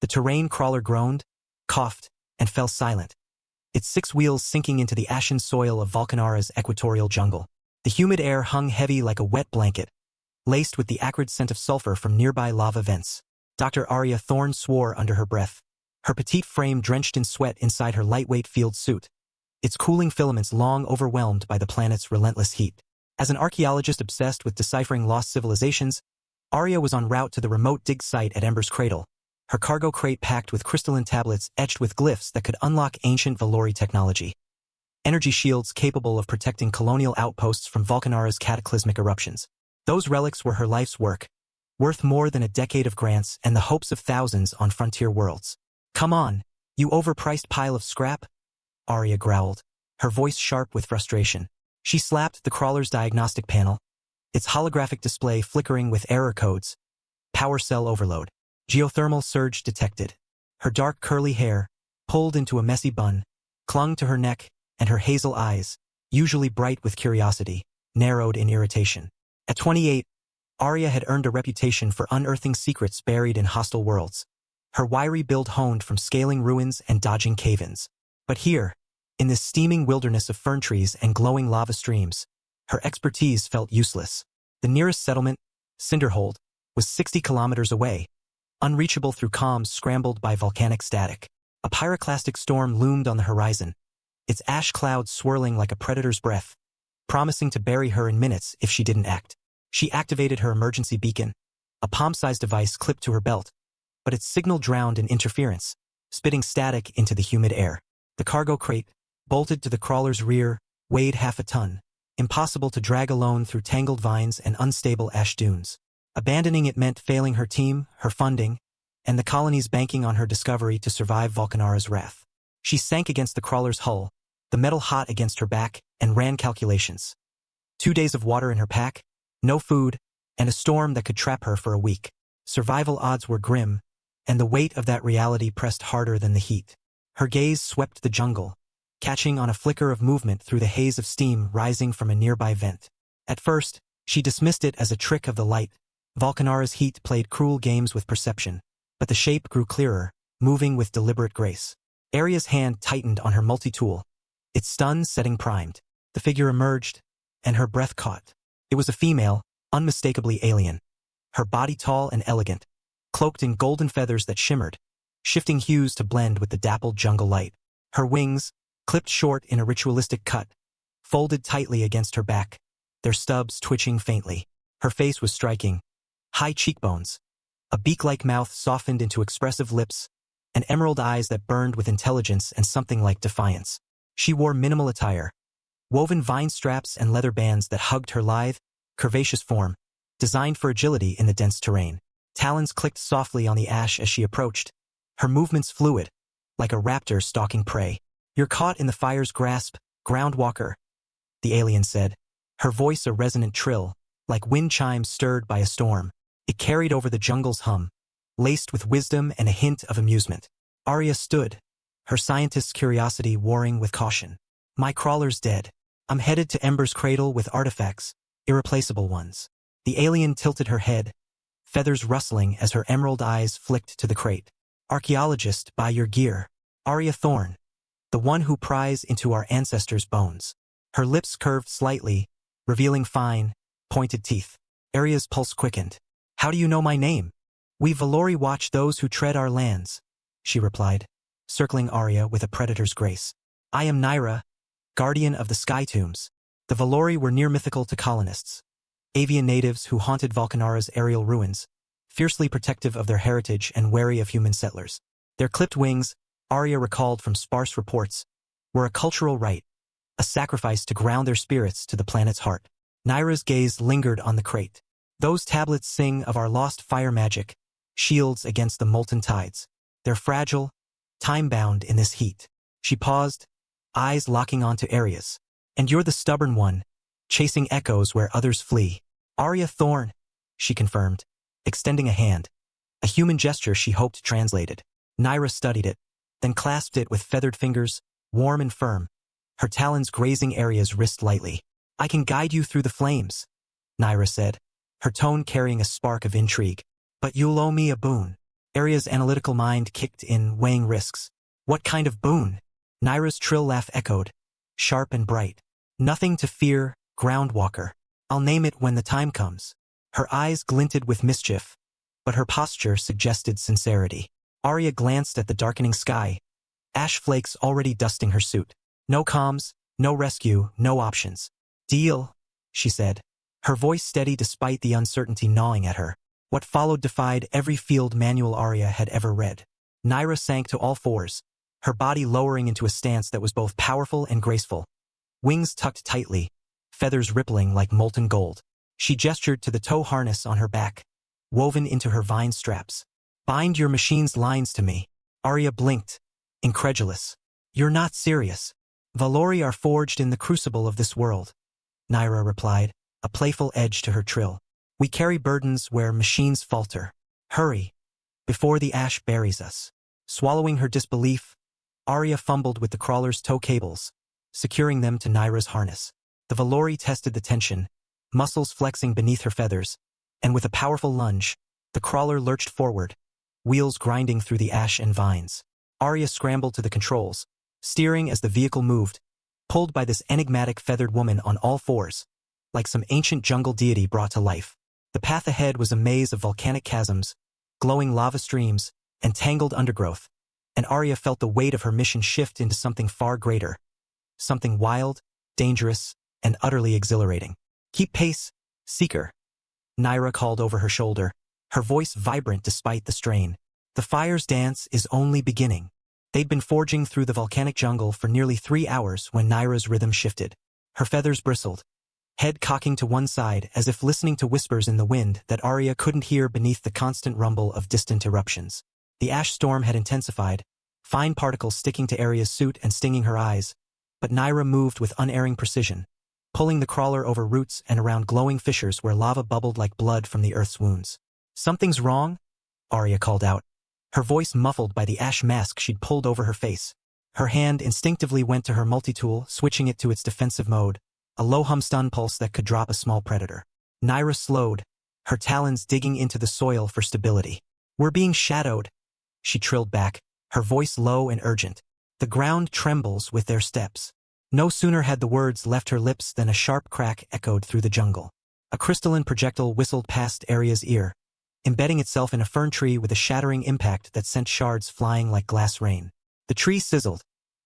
The terrain crawler groaned, coughed, and fell silent, its 6 wheels sinking into the ashen soil of Volcanara's equatorial jungle. The humid air hung heavy like a wet blanket, laced with the acrid scent of sulfur from nearby lava vents. Dr. Arya Thorne swore under her breath, her petite frame drenched in sweat inside her lightweight field suit, its cooling filaments long overwhelmed by the planet's relentless heat. As an archaeologist obsessed with deciphering lost civilizations, Arya was en route to the remote dig site at Ember's Cradle, her cargo crate packed with crystalline tablets etched with glyphs that could unlock ancient Valori technology. Energy shields capable of protecting colonial outposts from Volcanara's cataclysmic eruptions. Those relics were her life's work, worth more than a decade of grants and the hopes of thousands on frontier worlds. "Come on, you overpriced pile of scrap," Arya growled, her voice sharp with frustration. She slapped the crawler's diagnostic panel, its holographic display flickering with error codes. Power cell overload. Geothermal surge detected. Her dark curly hair, pulled into a messy bun, clung to her neck, and her hazel eyes, usually bright with curiosity, narrowed in irritation. At 28, Arya had earned a reputation for unearthing secrets buried in hostile worlds, her wiry build honed from scaling ruins and dodging cave-ins. But here, in this steaming wilderness of fern trees and glowing lava streams, her expertise felt useless. The nearest settlement, Cinderhold, was 60 kilometers away, unreachable through comms scrambled by volcanic static. A pyroclastic storm loomed on the horizon, its ash clouds swirling like a predator's breath, promising to bury her in minutes if she didn't act. She activated her emergency beacon, a palm-sized device clipped to her belt, but its signal drowned in interference, spitting static into the humid air. The cargo crate, bolted to the crawler's rear, weighed half a ton, impossible to drag alone through tangled vines and unstable ash dunes. Abandoning it meant failing her team, her funding, and the colony's banking on her discovery to survive Volcanara's wrath. She sank against the crawler's hull, the metal hot against her back, and ran calculations. 2 days of water in her pack, no food, and a storm that could trap her for a week. Survival odds were grim, and the weight of that reality pressed harder than the heat. Her gaze swept the jungle, catching on a flicker of movement through the haze of steam rising from a nearby vent. At first, she dismissed it as a trick of the light. Volcanara's heat played cruel games with perception, but the shape grew clearer, moving with deliberate grace. Arya's hand tightened on her multi-tool, its stun setting primed. The figure emerged, and her breath caught. It was a female, unmistakably alien. Her body tall and elegant, cloaked in golden feathers that shimmered, shifting hues to blend with the dappled jungle light. Her wings, clipped short in a ritualistic cut, folded tightly against her back, their stubs twitching faintly. Her face was striking. High cheekbones, a beak-like mouth softened into expressive lips, and emerald eyes that burned with intelligence and something like defiance. She wore minimal attire, woven vine straps and leather bands that hugged her lithe, curvaceous form, designed for agility in the dense terrain. Talons clicked softly on the ash as she approached, her movements fluid, like a raptor stalking prey. "You're caught in the fire's grasp, Groundwalker," the alien said, her voice a resonant trill, like wind chimes stirred by a storm. It carried over the jungle's hum, laced with wisdom and a hint of amusement. Arya stood, her scientist's curiosity warring with caution. "My crawler's dead. I'm headed to Ember's Cradle with artifacts, irreplaceable ones." The alien tilted her head, feathers rustling as her emerald eyes flicked to the crate. "Archaeologist, buy your gear. Arya Thorne, the one who pries into our ancestors' bones." Her lips curved slightly, revealing fine, pointed teeth. Arya's pulse quickened. "How do you know my name?" "We Valori watch those who tread our lands," she replied, circling Arya with a predator's grace. "I am Nyra, guardian of the sky tombs." The Valori were near mythical to colonists, avian natives who haunted Volcanara's aerial ruins, fiercely protective of their heritage and wary of human settlers. Their clipped wings, Arya recalled from sparse reports, were a cultural rite, a sacrifice to ground their spirits to the planet's heart. Nyra's gaze lingered on the crate. "Those tablets sing of our lost fire magic, shields against the molten tides. They're fragile, time-bound in this heat." She paused, eyes locking onto Arya's. "And you're the stubborn one, chasing echoes where others flee." "Arya Thorne," she confirmed, extending a hand, a human gesture she hoped translated. Nyra studied it, then clasped it with feathered fingers, warm and firm, her talons grazing Arya's wrist lightly. "I can guide you through the flames," Nyra said, her tone carrying a spark of intrigue. "But you'll owe me a boon." Arya's analytical mind kicked in, weighing risks. What kind of boon? Nyra's shrill laugh echoed, sharp and bright. Nothing to fear, Groundwalker. I'll name it when the time comes. Her eyes glinted with mischief, but her posture suggested sincerity. Arya glanced at the darkening sky, ash flakes already dusting her suit. No comms, no rescue, no options. Deal, she said, her voice steady despite the uncertainty gnawing at her. What followed defied every field manual Arya had ever read. Nyra sank to all fours, her body lowering into a stance that was both powerful and graceful. Wings tucked tightly, feathers rippling like molten gold. She gestured to the tow harness on her back, woven into her vine straps. Bind your machine's lines to me. Arya blinked, incredulous. You're not serious. Valori are forged in the crucible of this world, Nyra replied, a playful edge to her trill. We carry burdens where machines falter. Hurry, before the ash buries us. Swallowing her disbelief, Arya fumbled with the crawler's tow cables, securing them to Nyra's harness. The Valori tested the tension, muscles flexing beneath her feathers, and with a powerful lunge, the crawler lurched forward, wheels grinding through the ash and vines. Arya scrambled to the controls, steering as the vehicle moved, pulled by this enigmatic feathered woman on all fours, like some ancient jungle deity brought to life. The path ahead was a maze of volcanic chasms, glowing lava streams, and tangled undergrowth, and Arya felt the weight of her mission shift into something far greater, something wild, dangerous, and utterly exhilarating. Keep pace, Seeker, Nyra called over her shoulder, her voice vibrant despite the strain. The fire's dance is only beginning. They'd been forging through the volcanic jungle for nearly 3 hours when Nyra's rhythm shifted. Her feathers bristled, head cocking to one side as if listening to whispers in the wind that Arya couldn't hear beneath the constant rumble of distant eruptions. The ash storm had intensified, fine particles sticking to Arya's suit and stinging her eyes, but Nyra moved with unerring precision, pulling the crawler over roots and around glowing fissures where lava bubbled like blood from the earth's wounds. Something's wrong? Arya called out, her voice muffled by the ash mask she'd pulled over her face. Her hand instinctively went to her multi-tool, switching it to its defensive mode, a low-hum stun pulse that could drop a small predator. Nyra slowed, her talons digging into the soil for stability. We're being shadowed, she trilled back, her voice low and urgent. The ground trembles with their steps. No sooner had the words left her lips than a sharp crack echoed through the jungle. A crystalline projectile whistled past Arya's ear, embedding itself in a fern tree with a shattering impact that sent shards flying like glass rain. The tree sizzled,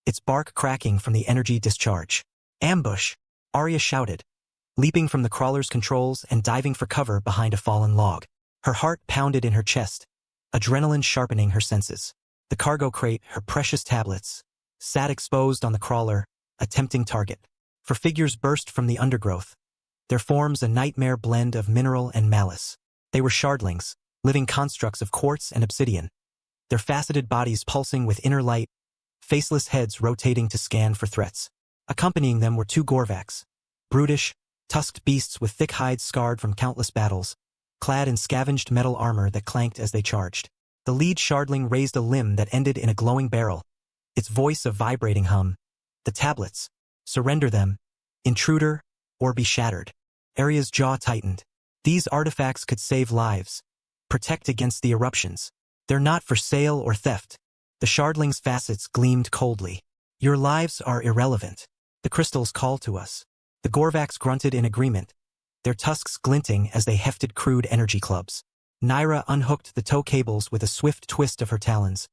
its bark cracking from the energy discharge. Ambush! Arya shouted, leaping from the crawler's controls and diving for cover behind a fallen log. Her heart pounded in her chest, adrenaline sharpening her senses. The cargo crate, her precious tablets, sat exposed on the crawler, a tempting target. For figures burst from the undergrowth, their forms a nightmare blend of mineral and malice. They were shardlings, living constructs of quartz and obsidian, their faceted bodies pulsing with inner light, faceless heads rotating to scan for threats. Accompanying them were 2 Gorvaks, brutish, tusked beasts with thick hides scarred from countless battles, clad in scavenged metal armor that clanked as they charged. The lead shardling raised a limb that ended in a glowing barrel, its voice a vibrating hum. The tablets. Surrender them, intruder, or be shattered. Arya's jaw tightened. These artifacts could save lives, protect against the eruptions. They're not for sale or theft. The shardling's facets gleamed coldly. Your lives are irrelevant. The crystals call to us. The Gorvaks grunted in agreement, their tusks glinting as they hefted crude energy clubs. Nyra unhooked the tow cables with a swift twist of her talons,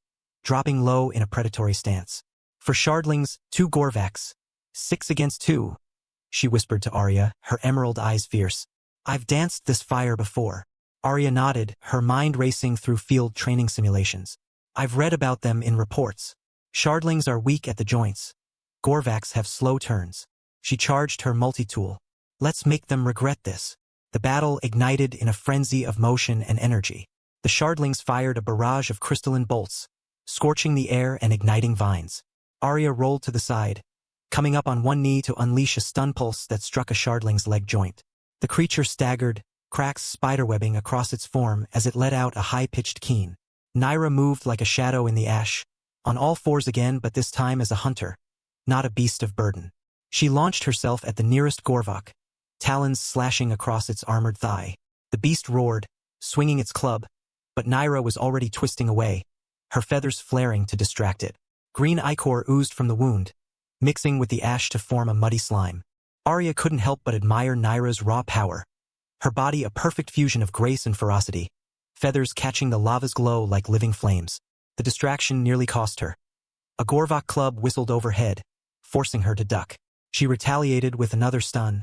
dropping low in a predatory stance. For shardlings, 2 Gorvaks. 6 against 2, she whispered to Arya, her emerald eyes fierce. I've danced this fire before. Arya nodded, her mind racing through field training simulations. I've read about them in reports. Shardlings are weak at the joints. Gorvaks have slow turns. She charged her multi-tool. Let's make them regret this. The battle ignited in a frenzy of motion and energy. The shardlings fired a barrage of crystalline bolts, scorching the air and igniting vines. Arya rolled to the side, coming up on one knee to unleash a stun pulse that struck a shardling's leg joint. The creature staggered, cracks spiderwebbing across its form as it let out a high-pitched keen. Nyra moved like a shadow in the ash, on all fours again but this time as a hunter, not a beast of burden. She launched herself at the nearest Gorvak, talons slashing across its armored thigh. The beast roared, swinging its club, but Nyra was already twisting away, her feathers flaring to distract it. Green ichor oozed from the wound, mixing with the ash to form a muddy slime. Arya couldn't help but admire Nyra's raw power, her body a perfect fusion of grace and ferocity, feathers catching the lava's glow like living flames. The distraction nearly cost her. A Gorvok club whistled overhead, forcing her to duck. She retaliated with another stun,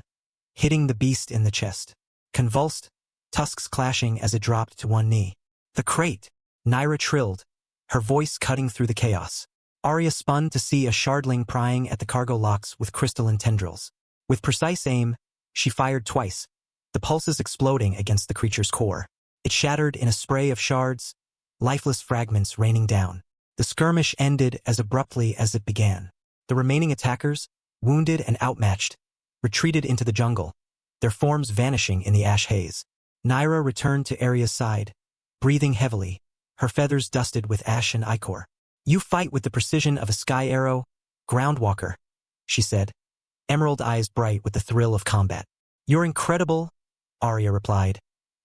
hitting the beast in the chest. Convulsed, tusks clashing as it dropped to one knee. "The crate!" Nyra trilled, her voice cutting through the chaos. Arya spun to see a shardling prying at the cargo locks with crystalline tendrils. With precise aim, she fired twice, the pulses exploding against the creature's core. It shattered in a spray of shards, lifeless fragments raining down. The skirmish ended as abruptly as it began. The remaining attackers, wounded and outmatched, retreated into the jungle, their forms vanishing in the ash haze. Nyra returned to Arya's side, breathing heavily, her feathers dusted with ash and ichor. "You fight with the precision of a sky arrow, groundwalker," she said, emerald eyes bright with the thrill of combat. "You're incredible," Arya replied,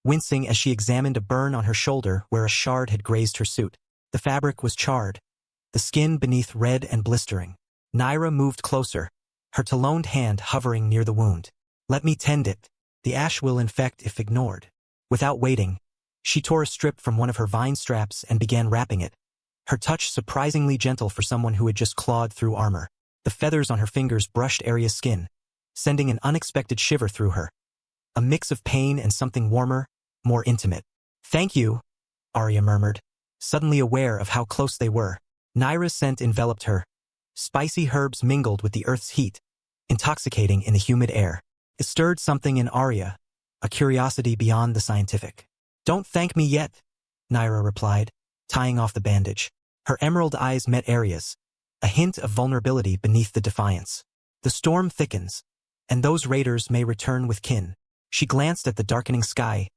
wincing as she examined a burn on her shoulder where a shard had grazed her suit. The fabric was charred, the skin beneath red and blistering. Nyra moved closer, her taloned hand hovering near the wound. "Let me tend it. The ash will infect if ignored." Without waiting, she tore a strip from one of her vine straps and began wrapping it, her touch surprisingly gentle for someone who had just clawed through armor. The feathers on her fingers brushed Arya's skin, sending an unexpected shiver through her. A mix of pain and something warmer, more intimate. "Thank you," Arya murmured, suddenly aware of how close they were. Nyra's scent enveloped her. Spicy herbs mingled with the earth's heat, intoxicating in the humid air. It stirred something in Arya, a curiosity beyond the scientific. "Don't thank me yet," Nyra replied, tying off the bandage. Her emerald eyes met Arya's, a hint of vulnerability beneath the defiance. "The storm thickens, and those raiders may return with kin." She glanced at the darkening sky,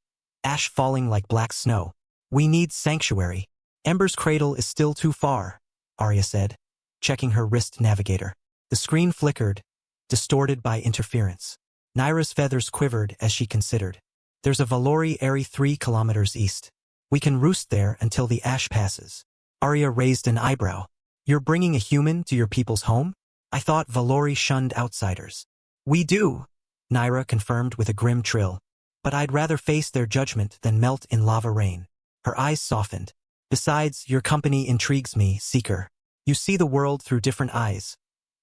ash falling like black snow. "We need sanctuary." "Ember's cradle is still too far," Arya said, checking her wrist navigator. The screen flickered, distorted by interference. Nyra's feathers quivered as she considered. "There's a Valori Eyrie 3 kilometers east. We can roost there until the ash passes." Arya raised an eyebrow. "You're bringing a human to your people's home? I thought Valori shunned outsiders." "We do," Nyra confirmed with a grim trill. "But I'd rather face their judgment than melt in lava rain." Her eyes softened. "Besides, your company intrigues me, Seeker. You see the world through different eyes.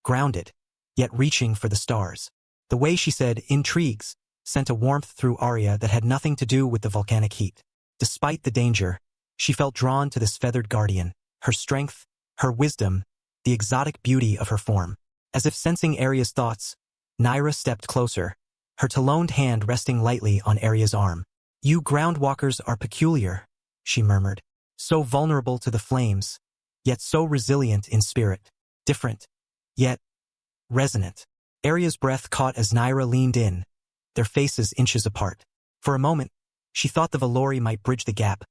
Grounded, yet reaching for the stars." The way she said "intrigues" sent a warmth through Arya that had nothing to do with the volcanic heat. Despite the danger, she felt drawn to this feathered guardian, her strength, her wisdom, the exotic beauty of her form. As if sensing Arya's thoughts, Nyra stepped closer, her taloned hand resting lightly on Arya's arm. "You groundwalkers are peculiar," she murmured. "So vulnerable to the flames, yet so resilient in spirit. Different, yet resonant." Arya's breath caught as Nyra leaned in, their faces inches apart. For a moment, she thought the Valori might bridge the gap,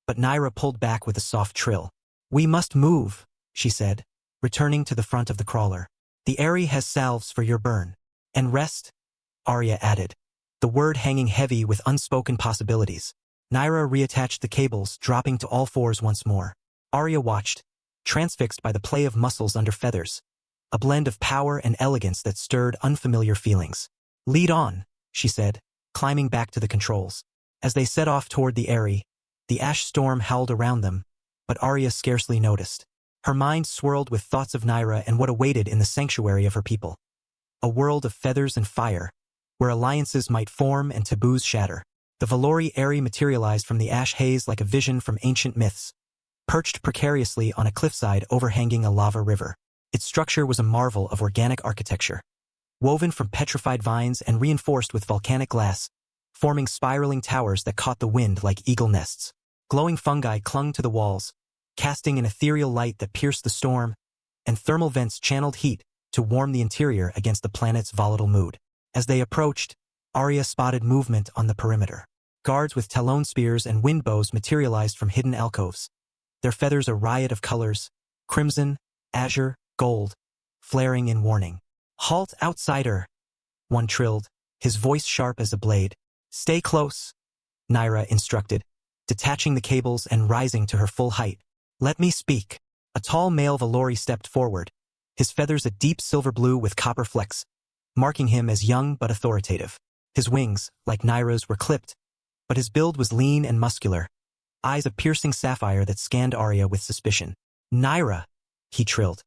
but Nyra pulled back with a soft trill. "We must move," she said, returning to the front of the crawler. "The Eyrie has salves for your burn." "And rest," Arya added, the word hanging heavy with unspoken possibilities. Nyra reattached the cables, dropping to all fours once more. Arya watched, transfixed by the play of muscles under feathers, a blend of power and elegance that stirred unfamiliar feelings. "Lead on," she said, climbing back to the controls. As they set off toward the Eyrie, the ash storm howled around them, but Arya scarcely noticed. Her mind swirled with thoughts of Nyra and what awaited in the sanctuary of her people. A world of feathers and fire, where alliances might form and taboos shatter. The Valori Eyrie materialized from the ash haze like a vision from ancient myths, perched precariously on a cliffside overhanging a lava river. Its structure was a marvel of organic architecture, woven from petrified vines and reinforced with volcanic glass, forming spiraling towers that caught the wind like eagle nests. Glowing fungi clung to the walls, casting an ethereal light that pierced the storm, and thermal vents channeled heat to warm the interior against the planet's volatile mood. As they approached, Arya spotted movement on the perimeter. Guards with talon spears and wind bows materialized from hidden alcoves, their feathers a riot of colors, crimson, azure, gold, flaring in warning. "Halt, outsider," one trilled, his voice sharp as a blade. "Stay close," Nyra instructed, detaching the cables and rising to her full height. "Let me speak." A tall male Valori stepped forward, his feathers a deep silver blue with copper flecks, marking him as young but authoritative. His wings, like Nyra's, were clipped, but his build was lean and muscular, eyes of piercing sapphire that scanned Arya with suspicion. "Nyra," he trilled,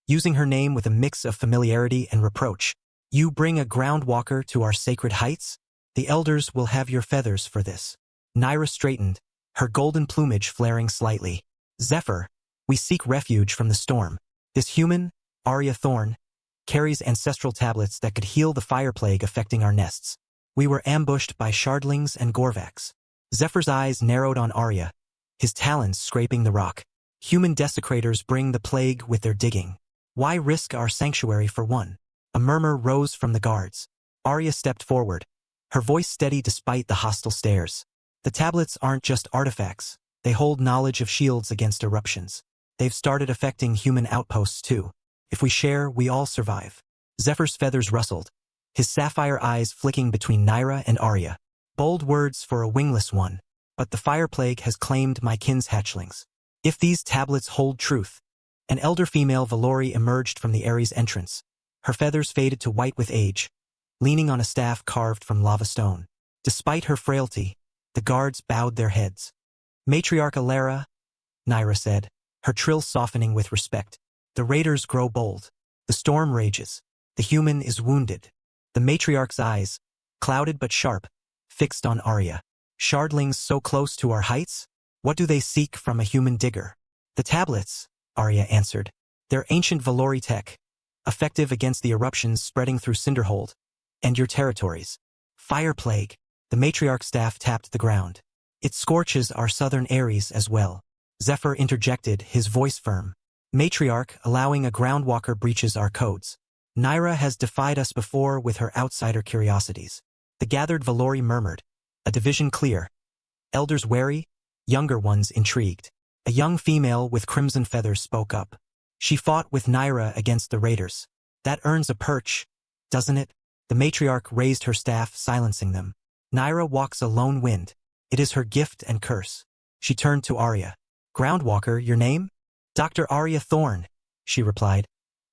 using her name with a mix of familiarity and reproach. "You bring a groundwalker to our sacred heights? The elders will have your feathers for this." Nyra straightened, her golden plumage flaring slightly. "Zephyr, we seek refuge from the storm. This human, Arya Thorn, carries ancestral tablets that could heal the fire plague affecting our nests. We were ambushed by shardlings and gorvaks." Zephyr's eyes narrowed on Arya, his talons scraping the rock. "Human desecrators bring the plague with their digging. Why risk our sanctuary for one?" A murmur rose from the guards. Arya stepped forward, her voice steady despite the hostile stares. "The tablets aren't just artifacts. They hold knowledge of shields against eruptions. They've started affecting human outposts too. If we share, we all survive." Zephyr's feathers rustled, his sapphire eyes flicking between Nyra and Arya. "Bold words for a wingless one, but the fire plague has claimed my kin's hatchlings. If these tablets hold truth." An elder female Valori emerged from the Ares entrance, her feathers faded to white with age, leaning on a staff carved from lava stone. Despite her frailty, the guards bowed their heads. "Matriarch Alara," Nyra said, her trill softening with respect. "The raiders grow bold. The storm rages. The human is wounded." The matriarch's eyes, clouded but sharp, fixed on Arya. "Shardlings so close to our heights? What do they seek from a human digger?" "The tablets," Arya answered. "They're ancient Valori tech, effective against the eruptions spreading through Cinderhold and your territories." "Fire plague." The matriarch's staff tapped the ground. "It scorches our southern Ares as well." Zephyr interjected, his voice firm. "Matriarch, allowing a groundwalker breaches our codes. Nyra has defied us before with her outsider curiosities." The gathered Valori murmured, a division clear. Elders wary, younger ones intrigued. A young female with crimson feathers spoke up. "She fought with Nyra against the raiders. That earns a perch, doesn't it?" The matriarch raised her staff, silencing them. "Nyra walks a lone wind. It is her gift and curse." She turned to Arya. "Groundwalker, your name?" "Dr. Arya Thorn," she replied,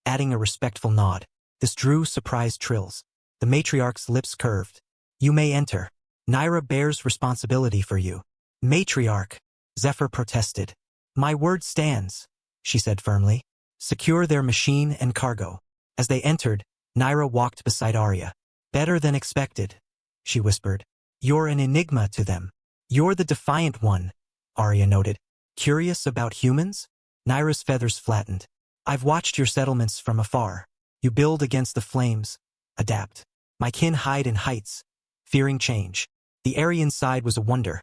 adding a respectful nod. This drew surprised trills. The matriarch's lips curved. "You may enter. Nyra bears responsibility for you." "Matriarch," Zephyr protested. "My word stands," she said firmly. "Secure their machine and cargo." As they entered, Nyra walked beside Arya. "Better than expected," she whispered. "You're an enigma to them." "You're the defiant one," Arya noted. "Curious about humans?" Nyra's feathers flattened. "I've watched your settlements from afar. You build against the flames, adapt. My kin hide in heights, fearing change." The area inside was a wonder.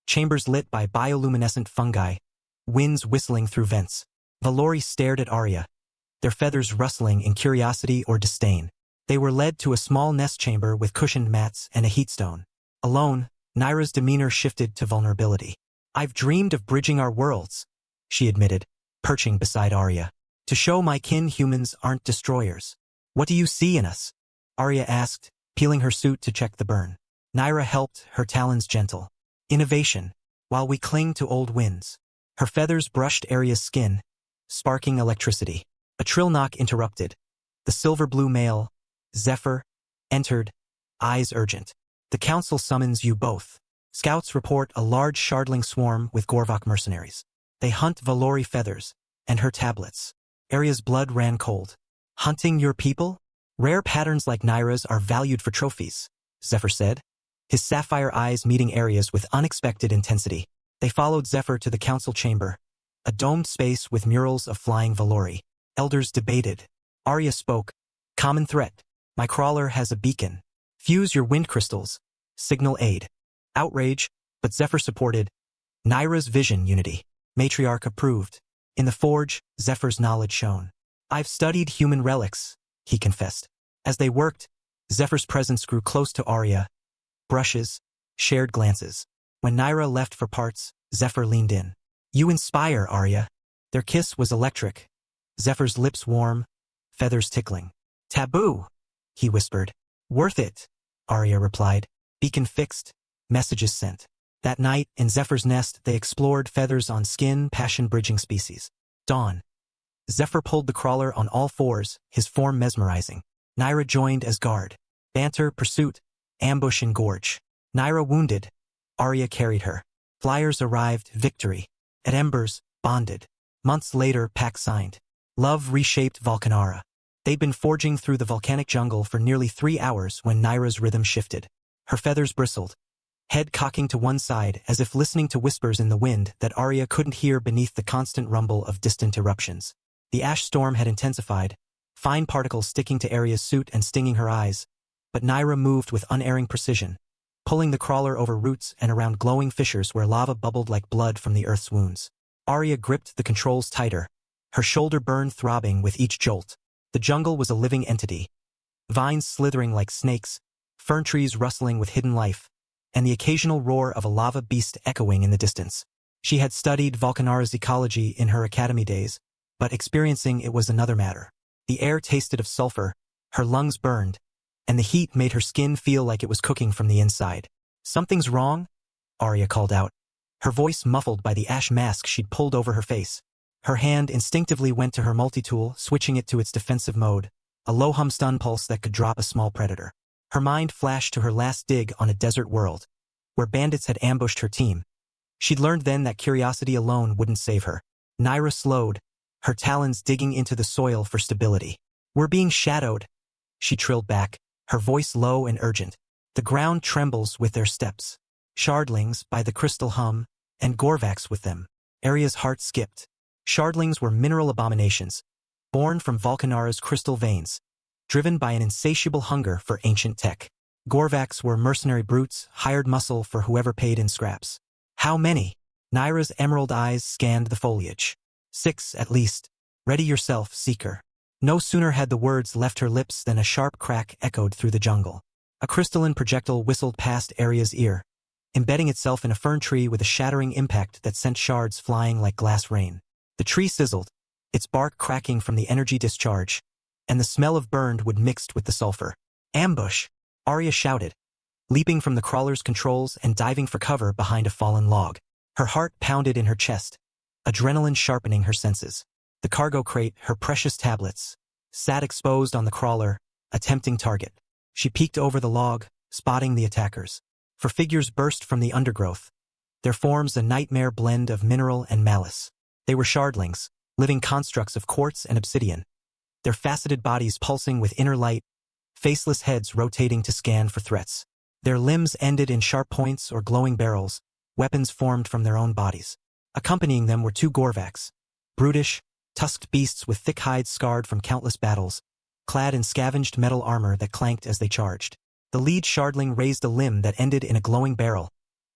Chambers lit by bioluminescent fungi, winds whistling through vents. Valori stared at Arya, their feathers rustling in curiosity or disdain. They were led to a small nest chamber with cushioned mats and a heatstone. Alone, Nyra's demeanor shifted to vulnerability. "I've dreamed of bridging our worlds," she admitted, perching beside Arya. "To show my kin humans aren't destroyers." "What do you see in us?" Arya asked, peeling her suit to check the burn. Nyra helped, her talons gentle. "Innovation, while we cling to old winds." Her feathers brushed Arya's skin, sparking electricity. A trill knock interrupted. The silver blue male, Zephyr, entered, eyes urgent. "The council summons you both. Scouts report a large shardling swarm with Gorvok mercenaries. They hunt Valori feathers and her tablets." Arya's blood ran cold. "Hunting your people? Rare patterns like Nyra's are valued for trophies," Zephyr said, his sapphire eyes meeting Arya's with unexpected intensity. They followed Zephyr to the council chamber, a domed space with murals of flying Valori. Elders debated. Arya spoke. "Common threat. My crawler has a beacon. Fuse your wind crystals. Signal aid." Outrage, but Zephyr supported. Nyra's vision unity. Matriarch approved. In the forge, Zephyr's knowledge shone. "I've studied human relics," he confessed. As they worked, Zephyr's presence grew close to Arya. Brushes, shared glances. When Nyra left for parts, Zephyr leaned in. "You inspire, Arya." Their kiss was electric. Zephyr's lips warm, feathers tickling. "Taboo," he whispered. "Worth it," Arya replied. Beacon fixed, messages sent. That night, in Zephyr's nest, they explored feathers on skin, passion-bridging species. Dawn. Zephyr pulled the crawler on all fours, his form mesmerizing. Nyra joined as guard. Banter, pursuit, ambush and gorge. Nyra wounded. Arya carried her. Flyers arrived, victory. At Embers, bonded. Months later, pact signed. Love reshaped Volcanara. They'd been forging through the volcanic jungle for nearly 3 hours when Nyra's rhythm shifted. Her feathers bristled, head cocking to one side as if listening to whispers in the wind that Arya couldn't hear beneath the constant rumble of distant eruptions. The ash storm had intensified, fine particles sticking to Arya's suit and stinging her eyes, but Nyra moved with unerring precision, pulling the crawler over roots and around glowing fissures where lava bubbled like blood from the earth's wounds. Arya gripped the controls tighter, her shoulder burn throbbing with each jolt. The jungle was a living entity, vines slithering like snakes, fern trees rustling with hidden life, and the occasional roar of a lava beast echoing in the distance. She had studied Volcanara's ecology in her academy days, but experiencing it was another matter. The air tasted of sulfur, her lungs burned, and the heat made her skin feel like it was cooking from the inside. "Something's wrong?" Arya called out, her voice muffled by the ash mask she'd pulled over her face. Her hand instinctively went to her multi-tool, switching it to its defensive mode, a low-hum stun pulse that could drop a small predator. Her mind flashed to her last dig on a desert world, where bandits had ambushed her team. She'd learned then that curiosity alone wouldn't save her. Nyra slowed, her talons digging into the soil for stability. "We're being shadowed," she trilled back, her voice low and urgent. "The ground trembles with their steps. Shardlings by the crystal hum, and Gorvax with them." Arya's heart skipped. Shardlings were mineral abominations, born from Volcanara's crystal veins, driven by an insatiable hunger for ancient tech. Gorvax were mercenary brutes, hired muscle for whoever paid in scraps. "How many?" Nyra's emerald eyes scanned the foliage. 6, at least. "Ready yourself, Seeker." No sooner had the words left her lips than a sharp crack echoed through the jungle. A crystalline projectile whistled past Arya's ear, embedding itself in a fern tree with a shattering impact that sent shards flying like glass rain. The tree sizzled, its bark cracking from the energy discharge, and the smell of burned wood mixed with the sulfur. "Ambush!" Arya shouted, leaping from the crawler's controls and diving for cover behind a fallen log. Her heart pounded in her chest, adrenaline sharpening her senses. The cargo crate, her precious tablets, sat exposed on the crawler, a tempting target. She peeked over the log, spotting the attackers. For figures burst from the undergrowth, their forms a nightmare blend of mineral and malice. They were shardlings, living constructs of quartz and obsidian, their faceted bodies pulsing with inner light, faceless heads rotating to scan for threats. Their limbs ended in sharp points or glowing barrels, weapons formed from their own bodies. Accompanying them were 2 Gorvax, brutish, tusked beasts with thick hides scarred from countless battles, clad in scavenged metal armor that clanked as they charged. The lead shardling raised a limb that ended in a glowing barrel,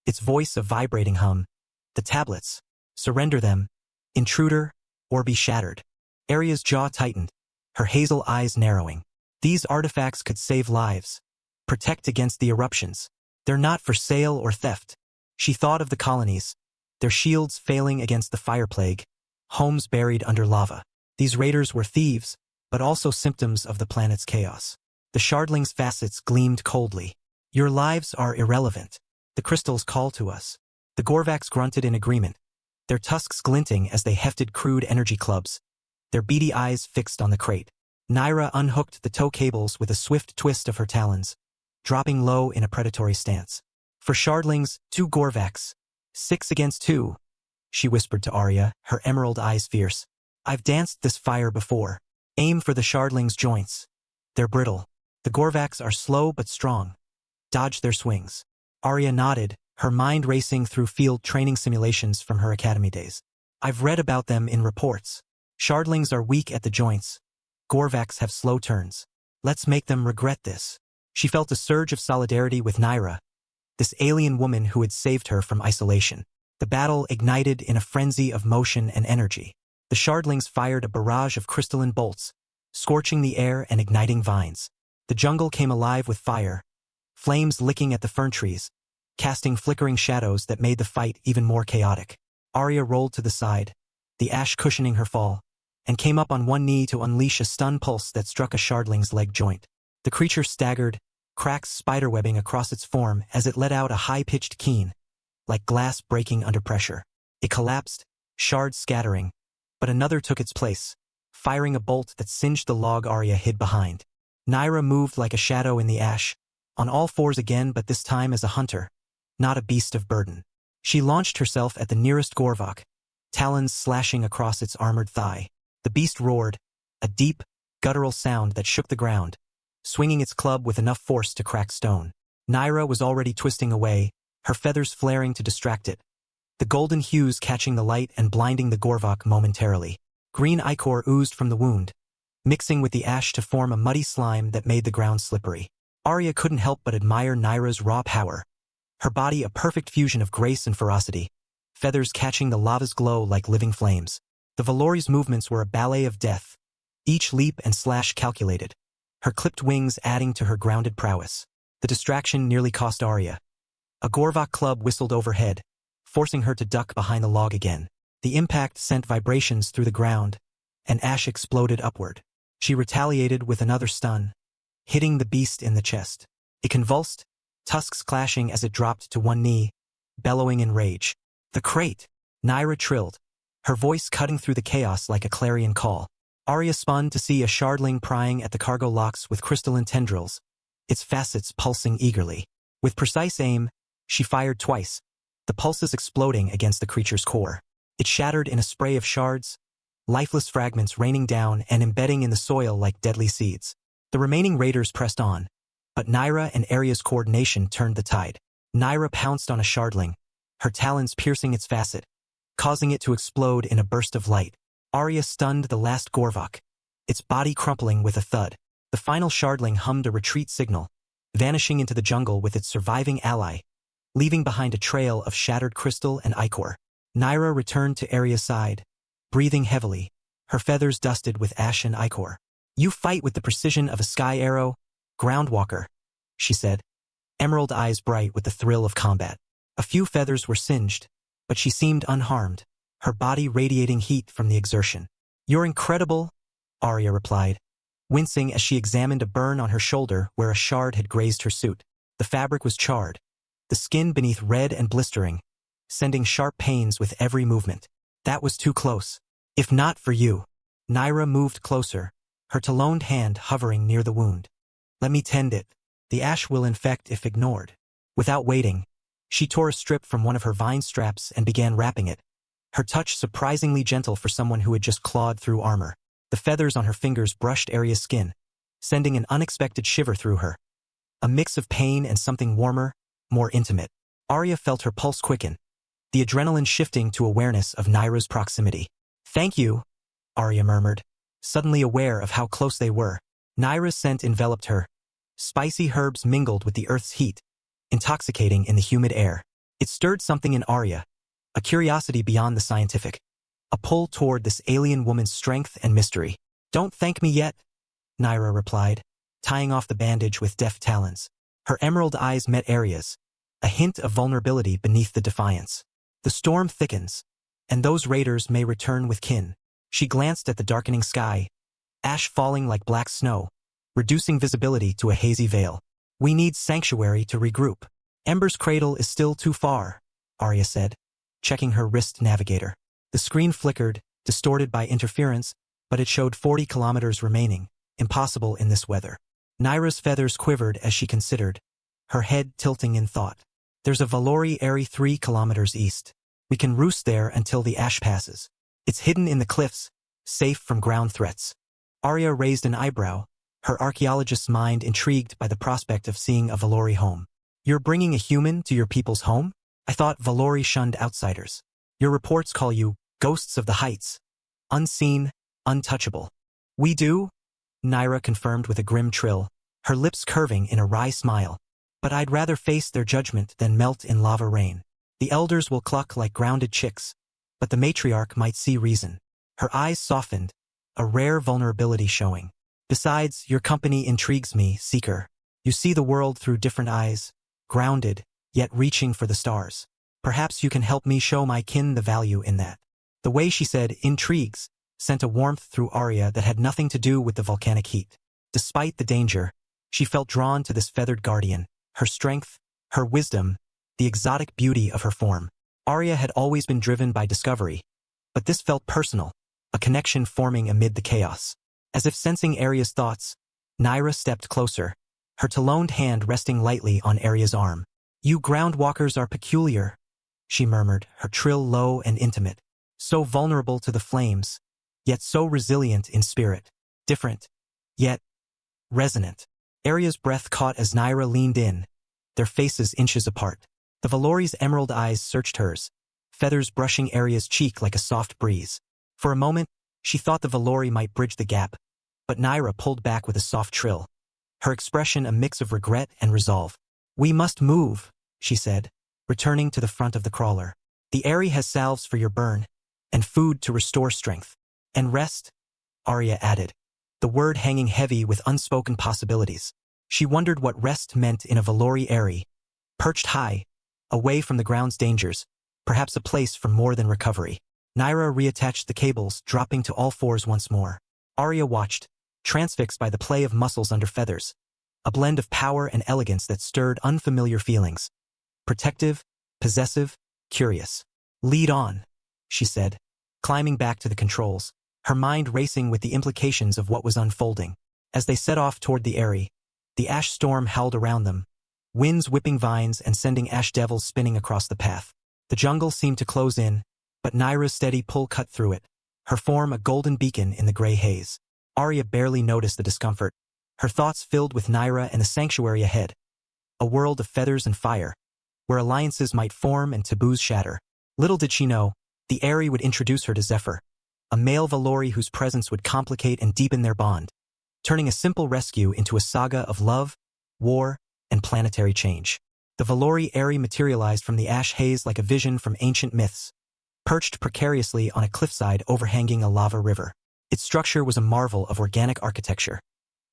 its voice a vibrating hum. "The tablets. Surrender them, intruder, or be shattered." Arya's jaw tightened, her hazel eyes narrowing. These artifacts could save lives, protect against the eruptions. "They're not for sale or theft." She thought of the colonies, their shields failing against the fire plague, homes buried under lava. These raiders were thieves, but also symptoms of the planet's chaos. The shardling's facets gleamed coldly. "Your lives are irrelevant. The crystals call to us." The Gorvax grunted in agreement, their tusks glinting as they hefted crude energy clubs, their beady eyes fixed on the crate. Nyra unhooked the tow cables with a swift twist of her talons, dropping low in a predatory stance. "For shardlings, 2 Gorvax. 6 against 2, she whispered to Arya, her emerald eyes fierce. "I've danced this fire before. Aim for the shardlings' joints. They're brittle. The Gorvax are slow but strong. Dodge their swings." Arya nodded, her mind racing through field training simulations from her academy days. "I've read about them in reports. Shardlings are weak at the joints. Gorvax have slow turns. Let's make them regret this." She felt a surge of solidarity with Nyra, this alien woman who had saved her from isolation. The battle ignited in a frenzy of motion and energy. The shardlings fired a barrage of crystalline bolts, scorching the air and igniting vines. The jungle came alive with fire, flames licking at the fern trees, casting flickering shadows that made the fight even more chaotic. Arya rolled to the side, the ash cushioning her fall, and came up on one knee to unleash a stun pulse that struck a shardling's leg joint. The creature staggered, cracks spiderwebbing across its form as it let out a high-pitched keen, like glass breaking under pressure. It collapsed, shards scattering, but another took its place, firing a bolt that singed the log Arya hid behind. Nyra moved like a shadow in the ash, on all fours again, but this time as a hunter, not a beast of burden. She launched herself at the nearest Gorvok, talons slashing across its armored thigh. The beast roared, a deep, guttural sound that shook the ground, swinging its club with enough force to crack stone. Nyra was already twisting away, her feathers flaring to distract it, the golden hues catching the light and blinding the Gorvok momentarily. Green ichor oozed from the wound, mixing with the ash to form a muddy slime that made the ground slippery. Arya couldn't help but admire Nyra's raw power, her body a perfect fusion of grace and ferocity, feathers catching the lava's glow like living flames. The Valori's movements were a ballet of death, each leap and slash calculated, her clipped wings adding to her grounded prowess. The distraction nearly cost Arya. A Gorvok club whistled overhead, forcing her to duck behind the log again. The impact sent vibrations through the ground, and ash exploded upward. She retaliated with another stun, hitting the beast in the chest. It convulsed, tusks clashing as it dropped to one knee, bellowing in rage. "The crate!" Nyra trilled, her voice cutting through the chaos like a clarion call. Arya spun to see a shardling prying at the cargo locks with crystalline tendrils, its facets pulsing eagerly. With precise aim, she fired twice, the pulses exploding against the creature's core. It shattered in a spray of shards, lifeless fragments raining down and embedding in the soil like deadly seeds. The remaining raiders pressed on, but Nyra and Arya's coordination turned the tide. Nyra pounced on a shardling, her talons piercing its facet, causing it to explode in a burst of light. Arya stunned the last Gorvok, its body crumpling with a thud. The final shardling hummed a retreat signal, vanishing into the jungle with its surviving ally, leaving behind a trail of shattered crystal and ichor. Nyra returned to Arya's side, breathing heavily, her feathers dusted with ash and ichor. "You fight with the precision of a sky arrow, groundwalker," she said, emerald eyes bright with the thrill of combat. A few feathers were singed, but she seemed unharmed, her body radiating heat from the exertion. "You're incredible," Arya replied, wincing as she examined a burn on her shoulder where a shard had grazed her suit. The fabric was charred, the skin beneath red and blistering, sending sharp pains with every movement. "That was too close. If not for you." Nyra moved closer, her taloned hand hovering near the wound. "Let me tend it. The ash will infect if ignored." Without waiting, she tore a strip from one of her vine straps and began wrapping it, her touch surprisingly gentle for someone who had just clawed through armor. The feathers on her fingers brushed Arya's skin, sending an unexpected shiver through her. A mix of pain and something warmer, more intimate. Arya felt her pulse quicken, the adrenaline shifting to awareness of Nyra's proximity. "Thank you," Arya murmured, suddenly aware of how close they were. Nyra's scent enveloped her. Spicy herbs mingled with the earth's heat, intoxicating in the humid air. It stirred something in Arya, a curiosity beyond the scientific, a pull toward this alien woman's strength and mystery. "Don't thank me yet," Nyra replied, tying off the bandage with deft talons. Her emerald eyes met Arya's, a hint of vulnerability beneath the defiance. "The storm thickens, and those raiders may return with kin." She glanced at the darkening sky, ash falling like black snow, reducing visibility to a hazy veil. "We need sanctuary to regroup." "Ember's cradle is still too far," Arya said, checking her wrist navigator. The screen flickered, distorted by interference, but it showed 40 kilometers remaining, impossible in this weather. Nyra's feathers quivered as she considered, her head tilting in thought. "There's a Valori Eyrie 3 kilometers east. We can roost there until the ash passes. It's hidden in the cliffs, safe from ground threats." Arya raised an eyebrow, her archaeologist's mind intrigued by the prospect of seeing a Valori home. "You're bringing a human to your people's home? I thought Valori shunned outsiders. Your reports call you ghosts of the heights. Unseen, untouchable." "We do," Nyra confirmed with a grim trill, her lips curving in a wry smile. "But I'd rather face their judgment than melt in lava rain. The elders will cluck like grounded chicks, but the matriarch might see reason." Her eyes softened, a rare vulnerability showing. "Besides, your company intrigues me, Seeker. You see the world through different eyes, grounded, yet reaching for the stars. Perhaps you can help me show my kin the value in that." The way she said "intrigues" sent a warmth through Arya that had nothing to do with the volcanic heat. Despite the danger, she felt drawn to this feathered guardian, her strength, her wisdom, the exotic beauty of her form. Arya had always been driven by discovery, but this felt personal, a connection forming amid the chaos. As if sensing Arya's thoughts, Nyra stepped closer, her taloned hand resting lightly on Arya's arm. "You groundwalkers are peculiar," she murmured, her trill low and intimate. "So vulnerable to the flames, yet so resilient in spirit. Different, yet resonant." Arya's breath caught as Nyra leaned in, their faces inches apart. The Valori's emerald eyes searched hers, feathers brushing Arya's cheek like a soft breeze. For a moment, she thought the Valori might bridge the gap, but Nyra pulled back with a soft trill, her expression a mix of regret and resolve. "We must move," she said, returning to the front of the crawler. "The Aerie has salves for your burn, and food to restore strength. And rest," Arya added, the word hanging heavy with unspoken possibilities. She wondered what rest meant in a Valori Aerie, perched high, away from the ground's dangers, perhaps a place for more than recovery. Nyra reattached the cables, dropping to all fours once more. Arya watched, transfixed by the play of muscles under feathers, a blend of power and elegance that stirred unfamiliar feelings. Protective, possessive, curious. "Lead on," she said, climbing back to the controls, her mind racing with the implications of what was unfolding. As they set off toward the Aerie, the ash storm howled around them, winds whipping vines and sending ash devils spinning across the path. The jungle seemed to close in, but Nyra's steady pull cut through it, her form a golden beacon in the gray haze. Arya barely noticed the discomfort, her thoughts filled with Nyra and the sanctuary ahead, a world of feathers and fire, where alliances might form and taboos shatter. Little did she know, the Aerie would introduce her to Zephyr, a male Valori whose presence would complicate and deepen their bond, turning a simple rescue into a saga of love, war, and planetary change. The Valori Aerie materialized from the ash haze like a vision from ancient myths, perched precariously on a cliffside overhanging a lava river. Its structure was a marvel of organic architecture,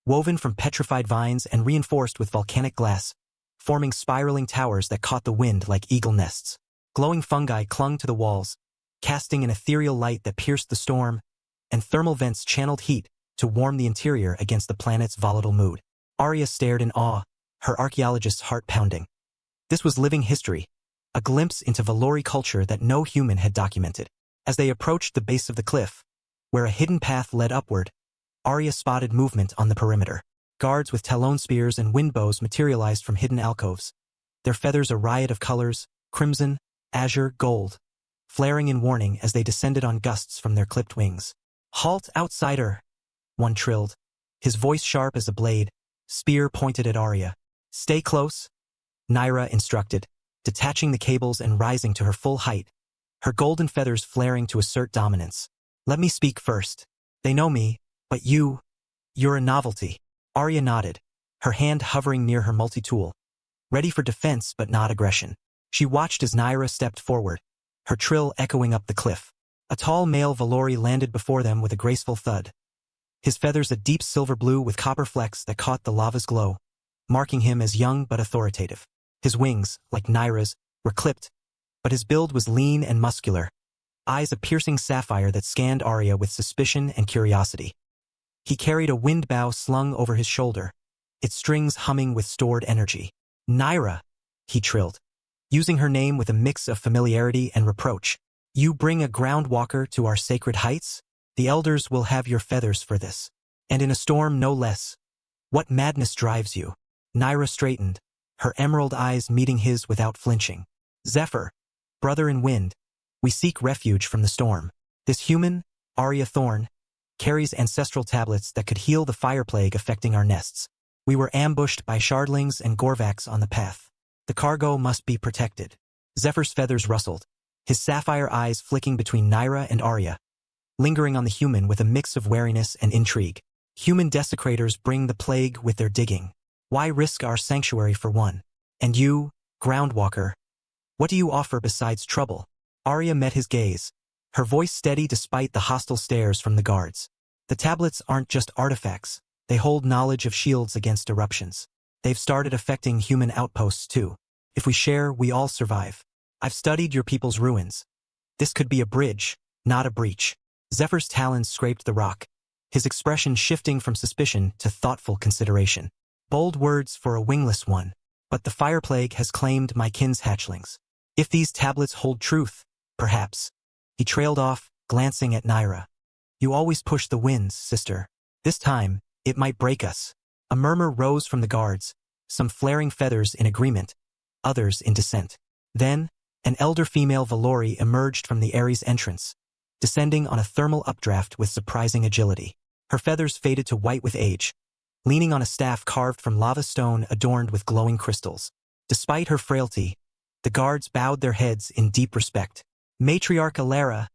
woven from petrified vines and reinforced with volcanic glass, forming spiraling towers that caught the wind like eagle nests. Glowing fungi clung to the walls, casting an ethereal light that pierced the storm, and thermal vents channeled heat to warm the interior against the planet's volatile mood. Arya stared in awe, her archaeologist's heart pounding. This was living history, a glimpse into Valori culture that no human had documented. As they approached the base of the cliff, where a hidden path led upward, Arya spotted movement on the perimeter. Guards with talon spears and wind bows materialized from hidden alcoves, their feathers a riot of colors, crimson, azure, gold, flaring in warning as they descended on gusts from their clipped wings. "Halt, outsider," one trilled, his voice sharp as a blade, spear pointed at Arya. "Stay close," Nyra instructed, detaching the cables and rising to her full height, her golden feathers flaring to assert dominance. "Let me speak first. They know me, but you're a novelty." Arya nodded, her hand hovering near her multi-tool, ready for defense but not aggression. She watched as Nyra stepped forward, her trill echoing up the cliff. A tall male Valori landed before them with a graceful thud, his feathers a deep silver blue with copper flecks that caught the lava's glow, marking him as young but authoritative. His wings, like Nyra's, were clipped, but his build was lean and muscular, eyes a piercing sapphire that scanned Arya with suspicion and curiosity. He carried a wind bow slung over his shoulder, its strings humming with stored energy. "Nyra," he trilled, using her name with a mix of familiarity and reproach. "You bring a groundwalker to our sacred heights? The elders will have your feathers for this. And in a storm no less. What madness drives you?" Nyra straightened, her emerald eyes meeting his without flinching. "Zephyr, brother in wind, we seek refuge from the storm. This human, Arya Thorn, carries ancestral tablets that could heal the fire plague affecting our nests. We were ambushed by shardlings and gorvaks on the path. The cargo must be protected." Zephyr's feathers rustled, his sapphire eyes flicking between Nyra and Arya, lingering on the human with a mix of wariness and intrigue. "Human desecrators bring the plague with their digging. Why risk our sanctuary for one? And you, groundwalker, what do you offer besides trouble?" Arya met his gaze, her voice steady despite the hostile stares from the guards. "The tablets aren't just artifacts, they hold knowledge of shields against eruptions. They've started affecting human outposts too. If we share, we all survive. I've studied your people's ruins. This could be a bridge, not a breach." Zephyr's talons scraped the rock, his expression shifting from suspicion to thoughtful consideration. "Bold words for a wingless one. But the fire plague has claimed my kin's hatchlings. If these tablets hold truth, perhaps. He trailed off, glancing at Nyra. You always push the winds, sister. This time, it might break us. A murmur rose from the guards, some flaring feathers in agreement, others in dissent. Then, an elder female Valori emerged from the Ares entrance, descending on a thermal updraft with surprising agility. Her feathers faded to white with age, leaning on a staff carved from lava stone adorned with glowing crystals. Despite her frailty, the guards bowed their heads in deep respect. Matriarch Alara,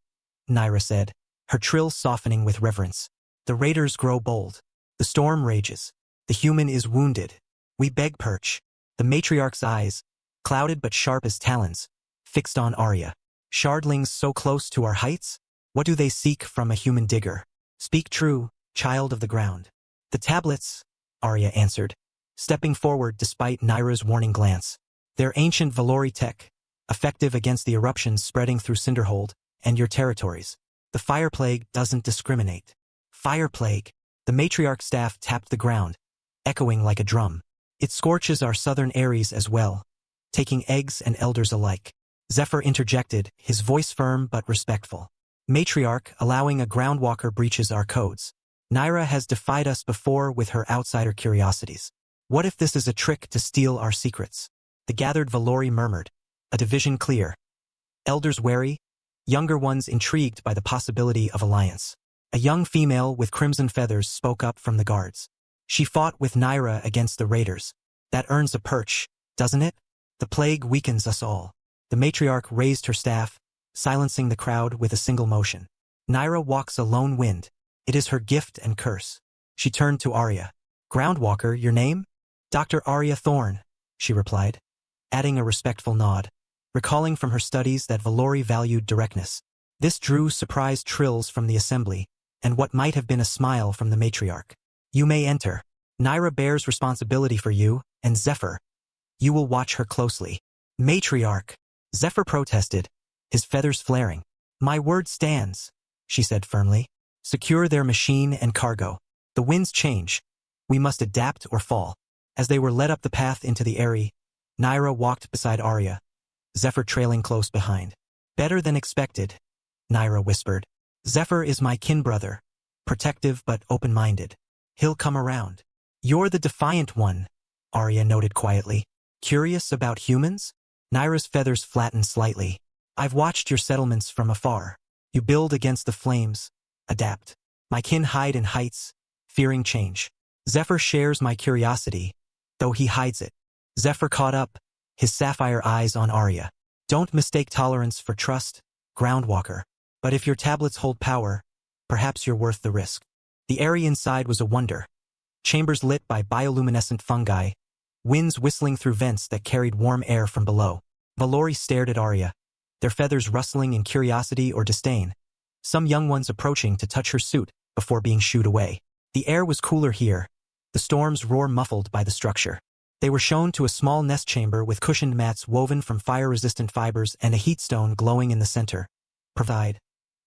Nyra said, her trill softening with reverence. The raiders grow bold. The storm rages. The human is wounded. We beg Perch. The matriarch's eyes, clouded but sharp as talons, fixed on Arya. Shardlings so close to our heights? What do they seek from a human digger? Speak true, child of the ground. The tablets, Arya answered, stepping forward despite Nyra's warning glance. They're ancient Valori tech, effective against the eruptions spreading through Cinderhold and your territories. The fire plague doesn't discriminate. Fire plague. The matriarch staff tapped the ground, echoing like a drum. It scorches our southern Ares as well, taking eggs and elders alike. Zephyr interjected, his voice firm but respectful. Matriarch, allowing a groundwalker breaches our codes. Nyra has defied us before with her outsider curiosities. What if this is a trick to steal our secrets? The gathered Valori murmured, a division clear. Elders wary, younger ones intrigued by the possibility of alliance. A young female with crimson feathers spoke up from the guards. She fought with Nyra against the raiders. That earns a perch, doesn't it? The plague weakens us all. The matriarch raised her staff, silencing the crowd with a single motion. Nyra walks a lone wind. It is her gift and curse. She turned to Arya. Groundwalker, your name? Dr. Arya Thorne, she replied, adding a respectful nod, recalling from her studies that Valori valued directness. This drew surprised trills from the assembly, and what might have been a smile from the matriarch. You may enter. Nyra bears responsibility for you, and Zephyr. You will watch her closely. Matriarch. Zephyr protested, his feathers flaring. My word stands, she said firmly. Secure their machine and cargo. The winds change. We must adapt or fall. As they were led up the path into the Eyrie, Nyra walked beside Arya, Zephyr trailing close behind. Better than expected, Nyra whispered. Zephyr is my kin brother, protective but open-minded. He'll come around. You're the defiant one, Arya noted quietly. Curious about humans? Nyra's feathers flattened slightly. I've watched your settlements from afar. You build against the flames, adapt. My kin hide in heights, fearing change. Zephyr shares my curiosity, though he hides it. Zephyr caught up, his sapphire eyes on Arya. Don't mistake tolerance for trust, Groundwalker. But if your tablets hold power, perhaps you're worth the risk. The area inside was a wonder. Chambers lit by bioluminescent fungi, winds whistling through vents that carried warm air from below. Valori stared at Arya, their feathers rustling in curiosity or disdain, some young ones approaching to touch her suit before being shooed away. The air was cooler here, the storm's roar muffled by the structure. They were shown to a small nest chamber with cushioned mats woven from fire-resistant fibers and a heat stone glowing in the center. Provide.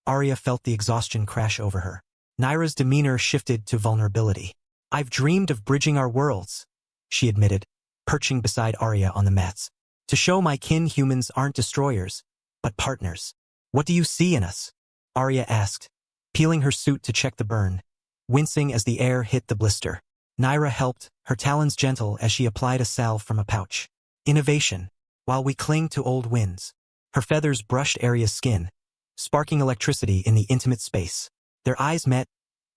Arya felt the exhaustion crash over her. Nyra's demeanor shifted to vulnerability. I've dreamed of bridging our worlds, she admitted, perching beside Arya on the mats. To show my kin humans aren't destroyers, but partners. What do you see in us? Arya asked, peeling her suit to check the burn, wincing as the air hit the blister. Nyra helped, her talons gentle as she applied a salve from a pouch. Innovation, while we cling to old winds. Her feathers brushed Arya's skin, sparking electricity in the intimate space. Their eyes met,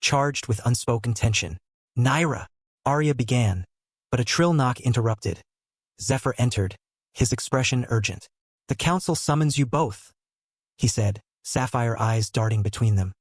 charged with unspoken tension. Nyra, Arya began, but a trill knock interrupted. Zephyr entered, his expression urgent. The council summons you both, he said, sapphire eyes darting between them.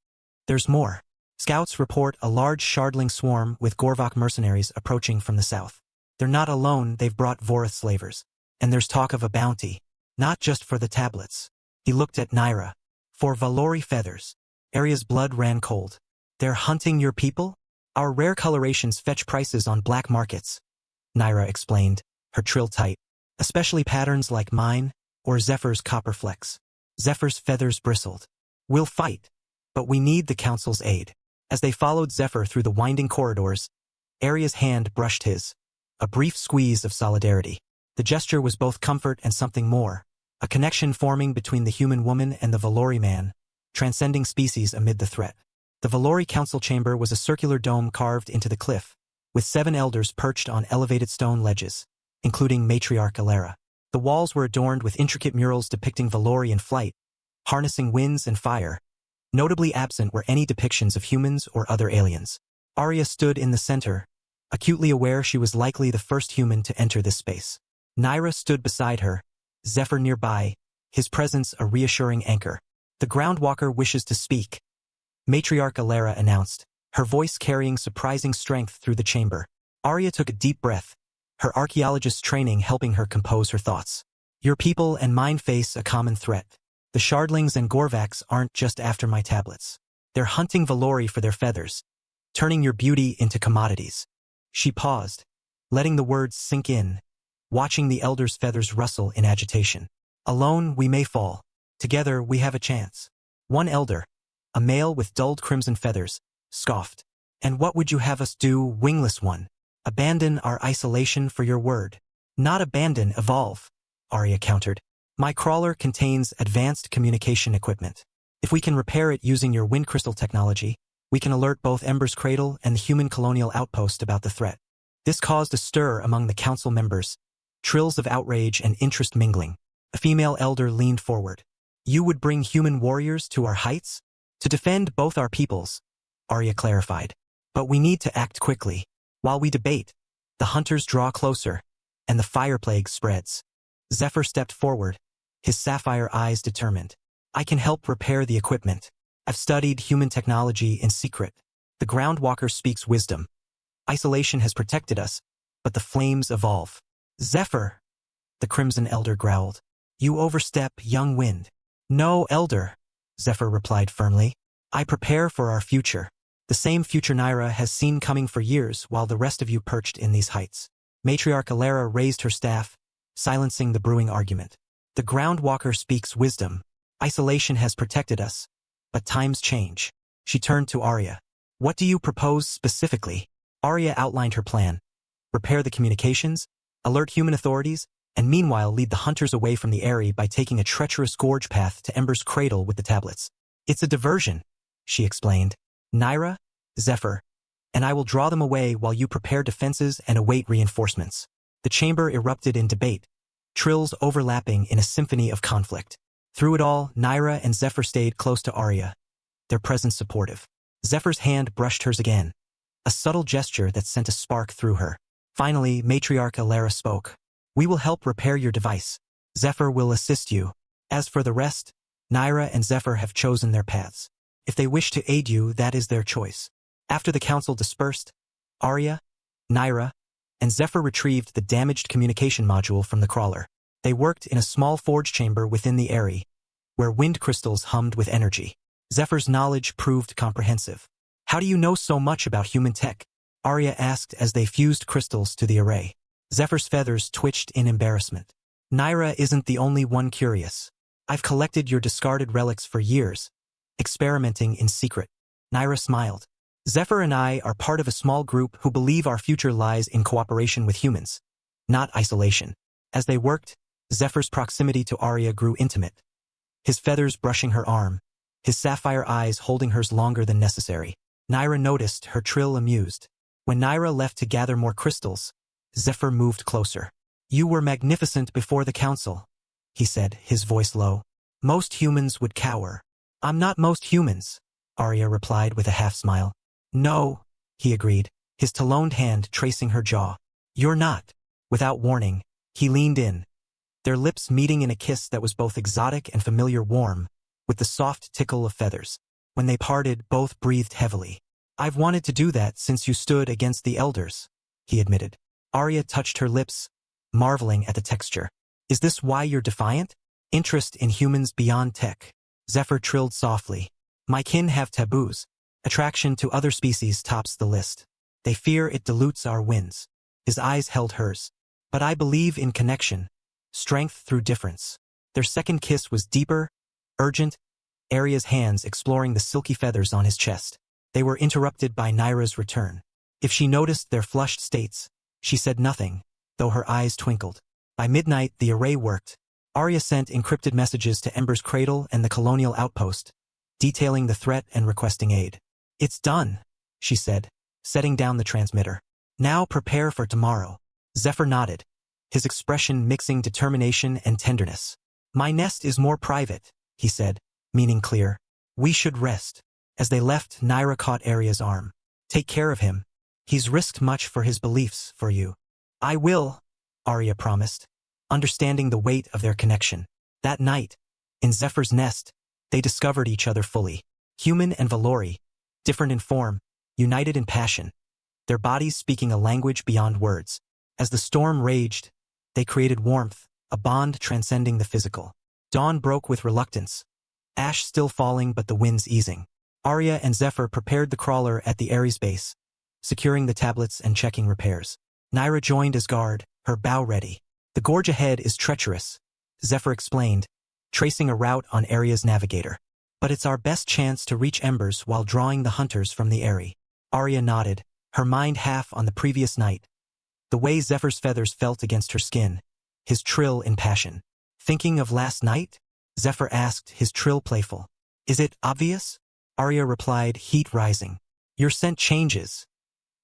There's more. Scouts report a large Shardling swarm with Gorvok mercenaries approaching from the south. They're not alone, they've brought Vorith slavers. And there's talk of a bounty, not just for the tablets. He looked at Nyra. For Valori feathers. Arya's blood ran cold. They're hunting your people? Our rare colorations fetch prices on black markets, Nyra explained, her trill tight. Especially patterns like mine, or Zephyr's copper flecks. Zephyr's feathers bristled. We'll fight, but we need the council's aid. As they followed Zephyr through the winding corridors, Arya's hand brushed his. A brief squeeze of solidarity. The gesture was both comfort and something more, a connection forming between the human woman and the Valori man, transcending species amid the threat. The Valori council chamber was a circular dome carved into the cliff, with 7 elders perched on elevated stone ledges, including matriarch Nyra. The walls were adorned with intricate murals depicting Valori in flight, harnessing winds and fire. Notably absent were any depictions of humans or other aliens. Arya stood in the center, acutely aware she was likely the first human to enter this space. Nyra stood beside her, Zephyr nearby, his presence a reassuring anchor. The groundwalker wishes to speak, Matriarch Nyra announced, her voice carrying surprising strength through the chamber. Arya took a deep breath, her archaeologist's training helping her compose her thoughts. Your people and mine face a common threat. The Shardlings and Gorvaks aren't just after my tablets. They're hunting Valori for their feathers, turning your beauty into commodities. She paused, letting the words sink in, watching the elders' feathers rustle in agitation. Alone we may fall. Together we have a chance. One elder, a male with dulled crimson feathers, scoffed. And what would you have us do, wingless one? Abandon our isolation for your word. Not abandon, evolve, Arya countered. My crawler contains advanced communication equipment. If we can repair it using your wind crystal technology, we can alert both Ember's Cradle and the human colonial outpost about the threat. This caused a stir among the council members, trills of outrage and interest mingling. A female elder leaned forward. You would bring human warriors to our heights? To defend both our peoples, Arya clarified. But we need to act quickly. While we debate, the hunters draw closer, and the fire plague spreads. Zephyr stepped forward, his sapphire eyes determined. I can help repair the equipment. I've studied human technology in secret. The groundwalker speaks wisdom. Isolation has protected us, but the flames evolve. Zephyr, the Crimson Elder growled. You overstep, young wind. No, Elder, Zephyr replied firmly. I prepare for our future. The same future Nyra has seen coming for years while the rest of you perched in these heights. Matriarch Nyra raised her staff, silencing the brewing argument. The groundwalker speaks wisdom. Isolation has protected us, but times change. She turned to Arya. What do you propose specifically? Arya outlined her plan. Repair the communications, alert human authorities, and meanwhile lead the hunters away from the Eyrie by taking a treacherous gorge path to Ember's Cradle with the tablets. It's a diversion, she explained. Nyra, Zephyr, and I will draw them away while you prepare defenses and await reinforcements. The chamber erupted in debate, trills overlapping in a symphony of conflict. Through it all, Nyra and Zephyr stayed close to Arya, their presence supportive. Zephyr's hand brushed hers again, a subtle gesture that sent a spark through her. Finally, Matriarch Nyra spoke. We will help repair your device. Zephyr will assist you. As for the rest, Nyra and Zephyr have chosen their paths. If they wish to aid you, that is their choice. After the council dispersed, Arya, Nyra, and Zephyr retrieved the damaged communication module from the crawler. They worked in a small forge chamber within the Eyrie, where wind crystals hummed with energy. Zephyr's knowledge proved comprehensive. How do you know so much about human tech? Arya asked as they fused crystals to the array. Zephyr's feathers twitched in embarrassment. Nyra isn't the only one curious. I've collected your discarded relics for years, experimenting in secret. Nyra smiled. Zephyr and I are part of a small group who believe our future lies in cooperation with humans, not isolation. As they worked, Zephyr's proximity to Arya grew intimate, his feathers brushing her arm, his sapphire eyes holding hers longer than necessary. Nyra noticed, her trill amused. When Nyra left to gather more crystals, Zephyr moved closer. You were magnificent before the council, he said, his voice low. Most humans would cower. I'm not most humans, Arya replied with a half-smile. No, he agreed, his taloned hand tracing her jaw. You're not. Without warning, he leaned in, their lips meeting in a kiss that was both exotic and familiar, warm, with the soft tickle of feathers. When they parted, both breathed heavily. I've wanted to do that since you stood against the elders, he admitted. Arya touched her lips, marveling at the texture. Is this why you're defiant? Interest in humans beyond tech. Zephyr trilled softly. My kin have taboos. Attraction to other species tops the list. They fear it dilutes our winds. His eyes held hers. But I believe in connection, strength through difference. Their second kiss was deeper, urgent, Arya's hands exploring the silky feathers on his chest. They were interrupted by Nyra's return. If she noticed their flushed states, she said nothing, though her eyes twinkled. By midnight, the array worked. Arya sent encrypted messages to Ember's cradle and the colonial outpost, detailing the threat and requesting aid. "It's done," she said, setting down the transmitter. "Now prepare for tomorrow." Zephyr nodded, his expression mixing determination and tenderness. "My nest is more private," he said, meaning clear. "We should rest." As they left, Nyra caught Arya's arm. "Take care of him. He's risked much for his beliefs, for you." "I will," Arya promised, understanding the weight of their connection. That night, in Zephyr's nest, they discovered each other fully. Human and Valori, different in form, united in passion, their bodies speaking a language beyond words. As the storm raged, they created warmth, a bond transcending the physical. Dawn broke with reluctance, ash still falling but the winds easing. Arya and Zephyr prepared the crawler at the Ares base, securing the tablets and checking repairs. Nyra joined as guard, her bow ready. "The gorge ahead is treacherous," Zephyr explained, tracing a route on Arya's navigator. "But it's our best chance to reach Embers while drawing the hunters from the Eyrie." Arya nodded, her mind half on the previous night, the way Zephyr's feathers felt against her skin, his trill in passion. "Thinking of last night?" Zephyr asked, his trill playful. "Is it obvious?" Arya replied, heat rising. "Your scent changes,"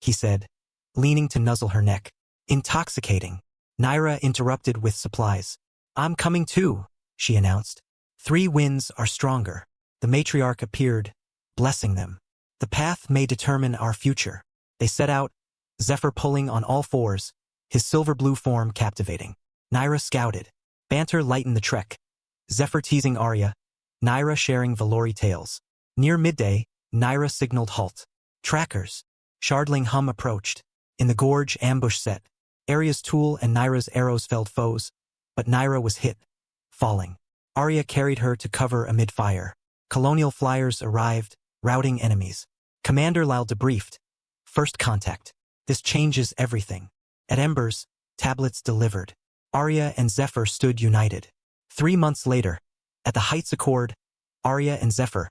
he said, leaning to nuzzle her neck. "Intoxicating." Nyra interrupted with supplies. "I'm coming too," she announced. 3 winds are stronger." The matriarch appeared, blessing them. "The path may determine our future." They set out, Zephyr pulling on all fours, his silver-blue form captivating. Nyra scouted. Banter lightened the trek, Zephyr teasing Arya, Nyra sharing Valori tales. Near midday, Nyra signaled halt. "Trackers." Shardling hum approached. In the gorge, ambush set. Arya's tool and Nyra's arrows felled foes, but Nyra was hit, falling. Arya carried her to cover amid fire. Colonial flyers arrived, routing enemies. Commander Lal debriefed. "First contact. This changes everything." At Embers, tablets delivered. Arya and Zephyr stood united. 3 months later, at the Heights Accord, Arya and Zephyr,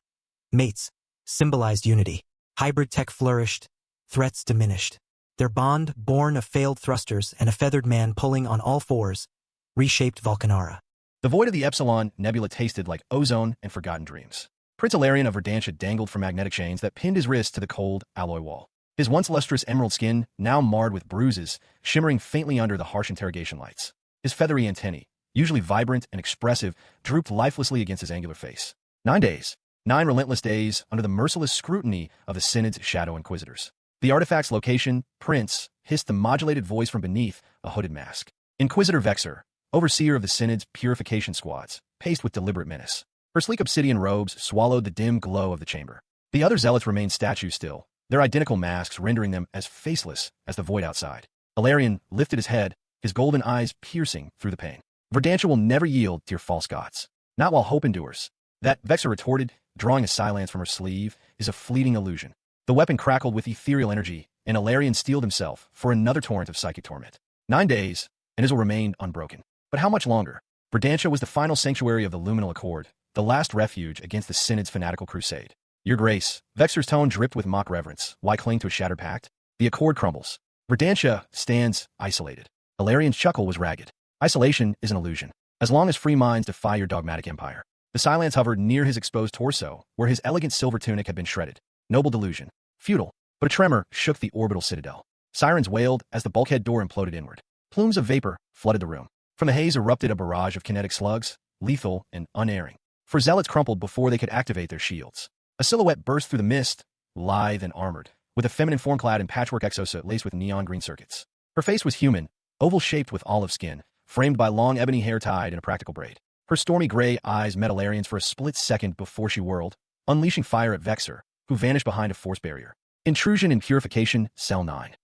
mates, symbolized unity. Hybrid tech flourished, threats diminished. Their bond, born of failed thrusters and a feathered man pulling on all fours, reshaped Volcanara. The void of the Epsilon Nebula tasted like ozone and forgotten dreams. Prince Ilarion of Verdantia dangled from magnetic chains that pinned his wrist to the cold alloy wall. His once lustrous emerald skin, now marred with bruises, shimmering faintly under the harsh interrogation lights. His feathery antennae, usually vibrant and expressive, drooped lifelessly against his angular face. 9 days. 9 relentless days under the merciless scrutiny of the Synod's shadow inquisitors. The artifact's location, Prince, hissed the modulated voice from beneath a hooded mask. Inquisitor Vexer, overseer of the Synod's purification squads, paced with deliberate menace. Her sleek obsidian robes swallowed the dim glow of the chamber. The other zealots remained statues still, their identical masks rendering them as faceless as the void outside. Ilarion lifted his head, his golden eyes piercing through the pain. "Verdantia will never yield to your false gods. Not while hope endures." "That," Vexer retorted, drawing a silence from her sleeve, "is a fleeting illusion." The weapon crackled with ethereal energy, and Ilarion steeled himself for another torrent of psychic torment. 9 days, and Israel remained unbroken. But how much longer? Verdantia was the final sanctuary of the Luminal Accord, the last refuge against the Synod's fanatical crusade. "Your Grace," Vexer's tone dripped with mock reverence. "Why cling to a shattered pact? The Accord crumbles. Verdantia stands isolated." Ilarion's chuckle was ragged. "Isolation is an illusion. As long as free minds defy your dogmatic empire." The silence hovered near his exposed torso, where his elegant silver tunic had been shredded. Noble delusion. Futile. But a tremor shook the orbital citadel. Sirens wailed as the bulkhead door imploded inward. Plumes of vapor flooded the room. From the haze erupted a barrage of kinetic slugs, lethal and unerring. For zealots crumpled before they could activate their shields. A silhouette burst through the mist, lithe and armored, with a feminine form clad in patchwork exosuit laced with neon green circuits. Her face was human, oval-shaped with olive skin, framed by long ebony hair tied in a practical braid. Her stormy gray eyes met Ilarion's for a split second before she whirled, unleashing fire at Vexer, who vanished behind a force barrier. Intrusion and purification, Cell 9.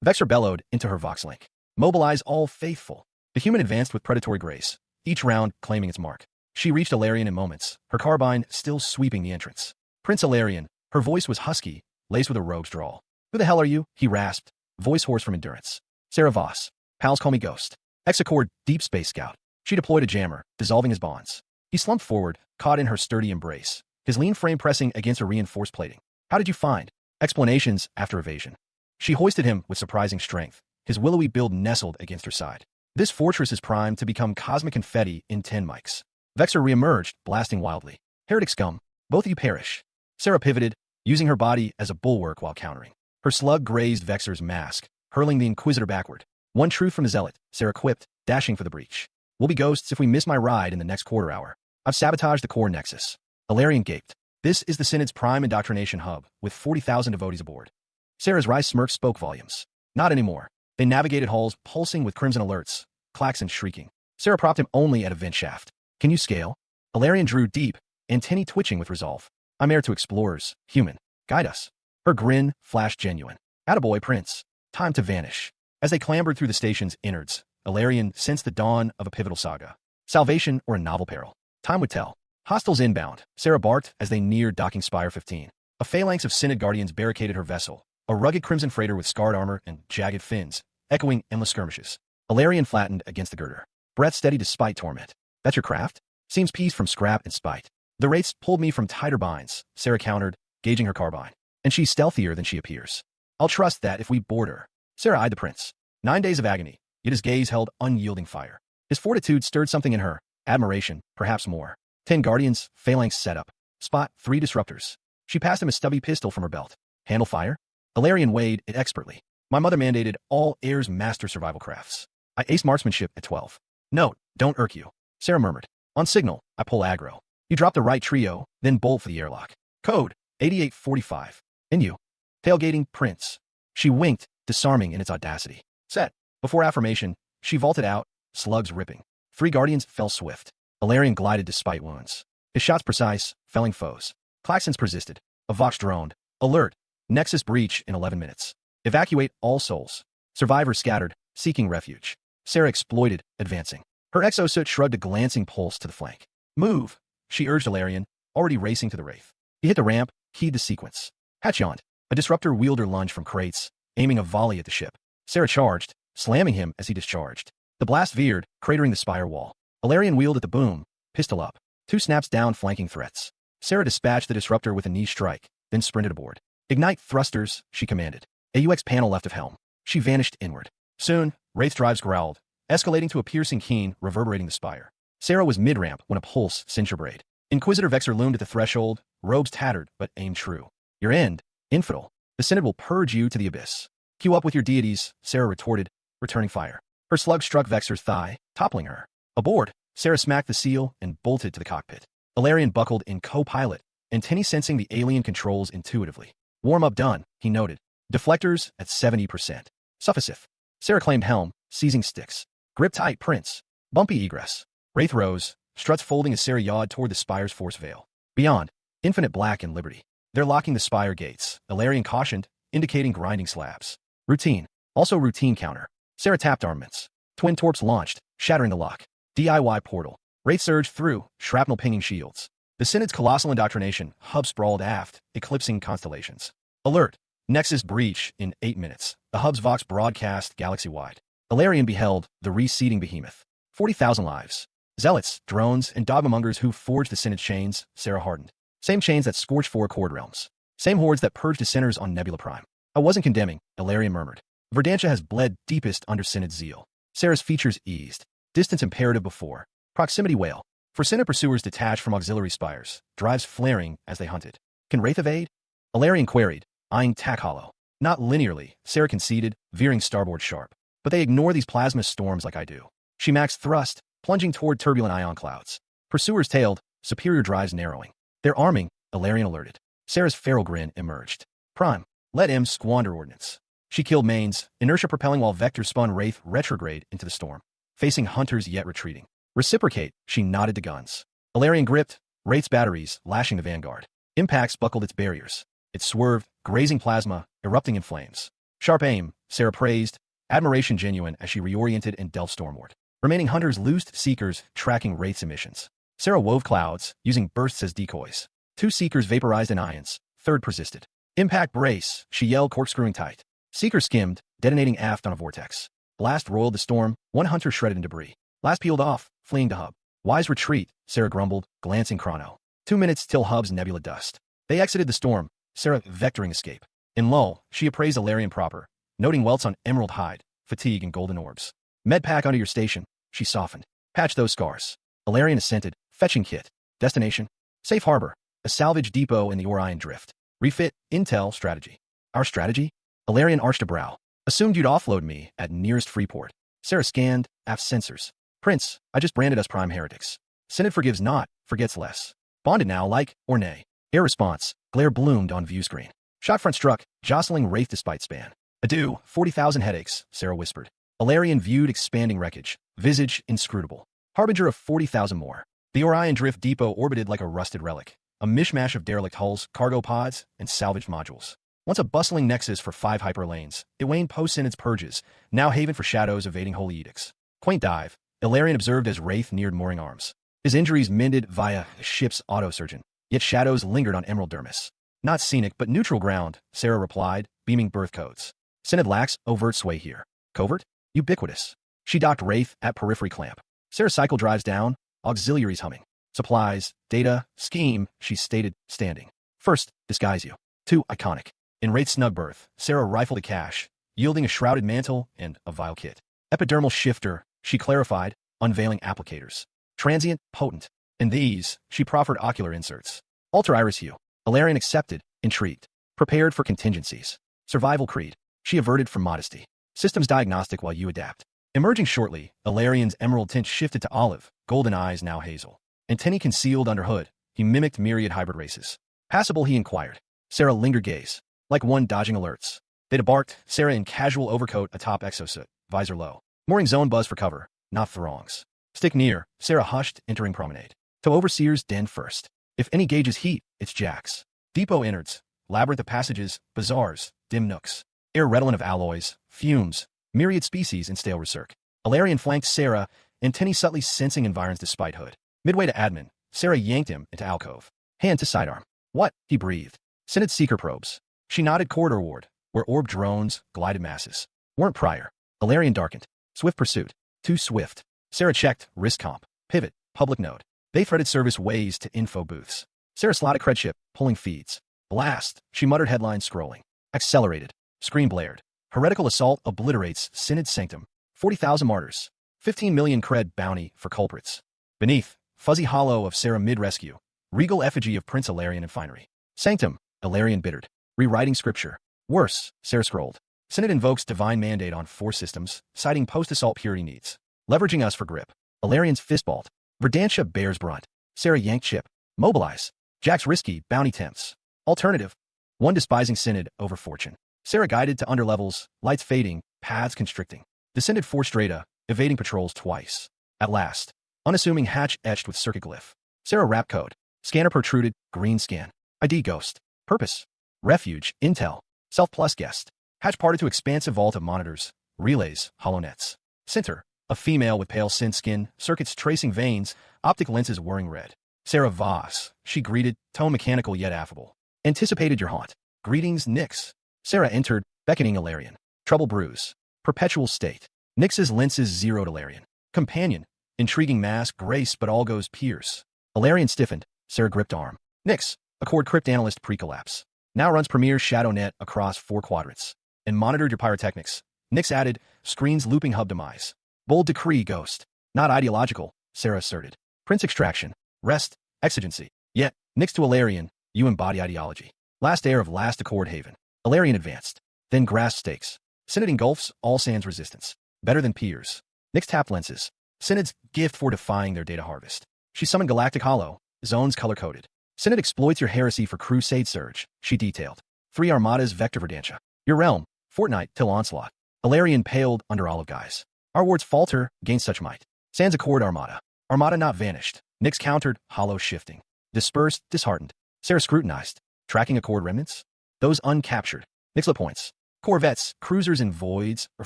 Vexer bellowed into her voxlink. "Mobilize all faithful." The human advanced with predatory grace, each round claiming its mark. She reached Ilarion in moments, her carbine still sweeping the entrance. Prince Ilarion, her voice was husky, laced with a rogue's drawl. "Who the hell are you?" he rasped, voice hoarse from endurance. "Sarah Voss. Pals call me Ghost. Ex-Accord Deep Space Scout." She deployed a jammer, dissolving his bonds. He slumped forward, caught in her sturdy embrace, his lean frame pressing against a reinforced plating. "How did you find?" Explanations after evasion. She hoisted him with surprising strength, his willowy build nestled against her side. This fortress is primed to become cosmic confetti in 10 mics. Vexor reemerged, blasting wildly. Heretic scum, both of you perish. Sarah pivoted, using her body as a bulwark while countering. Her slug grazed Vexor's mask, hurling the Inquisitor backward. One truth from the Zealot, Sarah quipped, dashing for the breach. We'll be ghosts if we miss my ride in the next quarter hour. I've sabotaged the core nexus. Ilarion gaped. This is the Synod's prime indoctrination hub, with 40,000 devotees aboard. Sarah's wry smirk spoke volumes. Not anymore. They navigated halls pulsing with crimson alerts, klaxons shrieking. Sarah propped him only at a vent shaft. Can you scale? Ilarion drew deep, antennae twitching with resolve. I'm heir to explorers, human. Guide us. Her grin flashed genuine. Attaboy, Prince. Time to vanish. As they clambered through the station's innards, Ilarion sensed the dawn of a pivotal saga. Salvation or a novel peril. Time would tell. Hostiles inbound, Sarah barked as they neared docking Spire 15. A phalanx of Synod guardians barricaded her vessel, a rugged crimson freighter with scarred armor and jagged fins, echoing endless skirmishes. Ilarion flattened against the girder. Breath steady despite torment. That's your craft? Seems peace from scrap and spite. The wraiths pulled me from tighter binds, Sarah countered, gauging her carbine. And she's stealthier than she appears. I'll trust that if we board her. Sarah eyed the prince. 9 days of agony, yet his gaze held unyielding fire. His fortitude stirred something in her, admiration, perhaps more. 10 guardians, phalanx set up. Spot 3 disruptors. She passed him a stubby pistol from her belt. Handle fire? Ilarion weighed it expertly. My mother mandated all heirs master survival crafts. I ace marksmanship at 12. Note, don't irk you. Sarah murmured. On signal, I pull aggro. You drop the right trio, then bolt for the airlock. Code, 8845. And you. Tailgating, Prince. She winked, disarming in its audacity. Set. Before affirmation, she vaulted out, slugs ripping. 3 guardians fell swift. Ilarion glided despite wounds. His shots precise, felling foes. Klaxons persisted. A Vox droned. Alert. Nexus breach in 11 minutes. Evacuate all souls. Survivors scattered, seeking refuge. Sarah exploited, advancing. Her exosuit shrugged a glancing pulse to the flank. Move, she urged Ilarion, already racing to the wraith. He hit the ramp, keyed the sequence. Hatch yawned. A disruptor wielder lunged from crates, aiming a volley at the ship. Sarah charged, slamming him as he discharged. The blast veered, cratering the spire wall. Ilarion wheeled at the boom, pistol up. 2 snaps down flanking threats. Sarah dispatched the disruptor with a knee strike, then sprinted aboard. Ignite thrusters, she commanded. AUX panel left of helm. She vanished inward. Soon, wraith drives growled, escalating to a piercing keen, reverberating the spire. Sarah was mid-ramp when a pulse cinched her braid. Inquisitor Vexor loomed at the threshold, robes tattered, but aim true. Your end, infidel. The Synod will purge you to the abyss. Queue up with your deities, Sarah retorted, returning fire. Her slug struck Vexor's thigh, toppling her. Aboard, Sarah smacked the seal and bolted to the cockpit. Ilarion buckled in co-pilot, antennae sensing the alien controls intuitively. Warm-up done, he noted. Deflectors at 70%. Sufficif. Sarah claimed helm, seizing sticks. Grip tight, Prince. Bumpy egress. Wraith rose, struts folding as Sarah yawed toward the spire's force veil. Beyond, infinite black and liberty. They're locking the spire gates, Ilarion cautioned, indicating grinding slabs. Routine. Also routine counter. Sarah tapped armaments. Twin torps launched, shattering the lock. DIY portal. Wraith surged through, shrapnel pinging shields. The Synod's colossal indoctrination, hub sprawled aft, eclipsing constellations. Alert. Nexus breach in 8 minutes. The hub's Vox broadcast galaxy-wide. Ilarion beheld the reseeding behemoth. 40,000 lives. Zealots, drones, and dogmamongers who forged the Synod chains, Sarah hardened. Same chains that scorched 4 cord realms. Same hordes that purged dissenters on Nebula Prime. I wasn't condemning, Ilarion murmured. Verdantia has bled deepest under Synod zeal. Sarah's features eased. Distance imperative before. Proximity wail. For Synod pursuers detached from auxiliary spires, drives flaring as they hunted. Can Wraith evade? Ilarion queried, eyeing tack hollow. Not linearly, Sarah conceded, veering starboard sharp. But they ignore these plasma storms like I do. She maxed thrust, plunging toward turbulent ion clouds. Pursuers tailed, superior drives narrowing. They're arming, Ilarion alerted. Sarah's feral grin emerged. Prime, let M squander ordnance. She killed mains, inertia propelling while Vector spun Wraith retrograde into the storm. Facing hunters yet retreating. Reciprocate, she nodded to guns. Ilarion gripped, Wraith's batteries lashing the vanguard. Impacts buckled its barriers. It swerved, grazing plasma, erupting in flames. Sharp aim, Sarah praised, admiration genuine as she reoriented and delved stormward. Remaining hunters loosed seekers, tracking Wraith's emissions. Sarah wove clouds, using bursts as decoys. 2 seekers vaporized in ions, 3rd persisted. Impact brace, she yelled, corkscrewing tight. Seeker skimmed, detonating aft on a vortex. Blast roiled the storm, 1 hunter shredded in debris. Last peeled off, fleeing to hub. Wise retreat, Sarah grumbled, glancing chrono. 2 minutes till hub's nebula dust. They exited the storm, Sarah vectoring escape. In lull, she appraised Ilarion proper, noting welts on emerald hide, fatigue, and golden orbs. Med pack under your station, she softened. Patch those scars. Ilarion assented. Fetching kit. Destination. Safe harbor. A salvage depot in the Orion Drift. Refit. Intel strategy. Our strategy? Ilarion arched a brow. Assumed you'd offload me at nearest Freeport. Sarah scanned. Aft sensors. Prince, I just branded us prime heretics. Synod forgives not, forgets less. Bonded now, like or nay. Air response. Glare bloomed on view screen. Shot front struck, jostling wraith despite span. Adieu, 40,000 headaches, Sarah whispered. Ilarion viewed expanding wreckage, visage inscrutable. Harbinger of 40,000 more. The Orion Drift Depot orbited like a rusted relic, a mishmash of derelict hulls, cargo pods, and salvaged modules. Once a bustling nexus for 5 hyperlanes, it waned post-Synod's purges, now haven for shadows evading holy edicts. Quaint dive, Ilarion observed as Wraith neared mooring arms. His injuries mended via the ship's autosurgeon, yet shadows lingered on emerald dermis. Not scenic, but neutral ground, Sarah replied, beaming birth codes. Synod lacks overt sway here. Covert? Ubiquitous. She docked Wraith at periphery clamp. Sarah's cycle drives down, auxiliaries humming. Supplies, data, scheme, she stated, standing. First, disguise you. 2, iconic. In Wraith's snug berth, Sarah rifled a cache, yielding a shrouded mantle and a vial kit. Epidermal shifter, she clarified, unveiling applicators. Transient, potent. In these, she proffered ocular inserts. Alter iris hue. Ilarion accepted, intrigued. Prepared for contingencies. Survival creed. She averted from modesty. Systems diagnostic while you adapt. Emerging shortly, Ilarion's emerald tint shifted to olive, golden eyes now hazel. Antennae concealed under hood, he mimicked myriad hybrid races. Passable, he inquired. Sarah lingered gaze, like one dodging alerts. They debarked, Sarah in casual overcoat atop exosuit, visor low. Mooring zone buzz for cover, not throngs. Stick near, Sarah hushed, entering promenade. To overseer's den first. If any gauges heat, it's Jack's. Depot innards, labyrinth of passages, bazaars, dim nooks. Air redolent of alloys, fumes, myriad species in stale recirc. Ilarion flanked Sarah, antennae subtly sensing environs despite hood. Midway to admin, Sarah yanked him into alcove. Hand to sidearm. What? He breathed. Synod seeker probes. She nodded corridor ward, where orb drones, glided masses. Weren't prior. Ilarion darkened. Swift pursuit. Too swift. Sarah checked, risk comp. Pivot, public node. They threaded service ways to info booths. Sarah slotted credship, pulling feeds. Blast, she muttered headlines scrolling. Accelerated. Screen blared. Heretical assault obliterates Synod sanctum. 40,000 martyrs. 15 million cred bounty for culprits. Beneath, fuzzy hollow of Sarah mid-rescue. Regal effigy of Prince Ilarion and finery. Sanctum, Ilarion bittered. Rewriting scripture. Worse, Sarah scrolled. Synod invokes divine mandate on 4 systems, citing post-assault purity needs. Leveraging us for grip. Ilarion's fistballed. Verdantia bears brunt. Sarah yanked chip. Mobilize. Jack's risky, bounty tempts. Alternative. One despising Synod over fortune. Sarah guided to underlevels, lights fading, paths constricting. Descended 4 strata, evading patrols twice. At last. Unassuming hatch etched with circuit glyph. Sarah wrap code. Scanner protruded, green scan. ID ghost. Purpose. Refuge, intel. Self plus guest. Hatch parted to expansive vault of monitors. Relays, hollow nets. Center. A female with pale synth skin, circuits tracing veins, optic lenses whirring red. Sarah Voss. She greeted, tone mechanical yet affable. Anticipated your haunt. Greetings, Nyx. Sarah entered, beckoning Ilarion. Trouble brews. Perpetual state. Nyx's lenses zeroed Ilarion. Companion. Intriguing mask, grace, but all goes pierce. Ilarion stiffened. Sarah gripped arm. Nyx. Accord crypt analyst pre-collapse. Now runs Premier Shadow Net across 4 quadrants. And monitored your pyrotechnics. Nyx added, screens looping hub demise. Bold decree, ghost. Not ideological, Sarah asserted. Prince extraction. Rest. Exigency. Yet, Nyx to Ilarion, you embody ideology. Last heir of last accord haven. Ilarion advanced. Then grasped stakes. Synod engulfs all sans resistance. Better than peers. Nyx tapped lenses. Synod's gift for defying their data harvest. She summoned Galactic Hollow. Zones color-coded. Synod exploits your heresy for crusade surge, she detailed. 3 armadas vector verdantia. Your realm. Fortnite till onslaught. Ilarion paled under olive guise. Our wards falter, gain such might. Sans accord armada. Armada not vanished. Nyx countered, hollow shifting. Dispersed, disheartened. Sarah scrutinized. Tracking accord remnants? Those uncaptured. Nyxla points. Corvettes, cruisers in voids or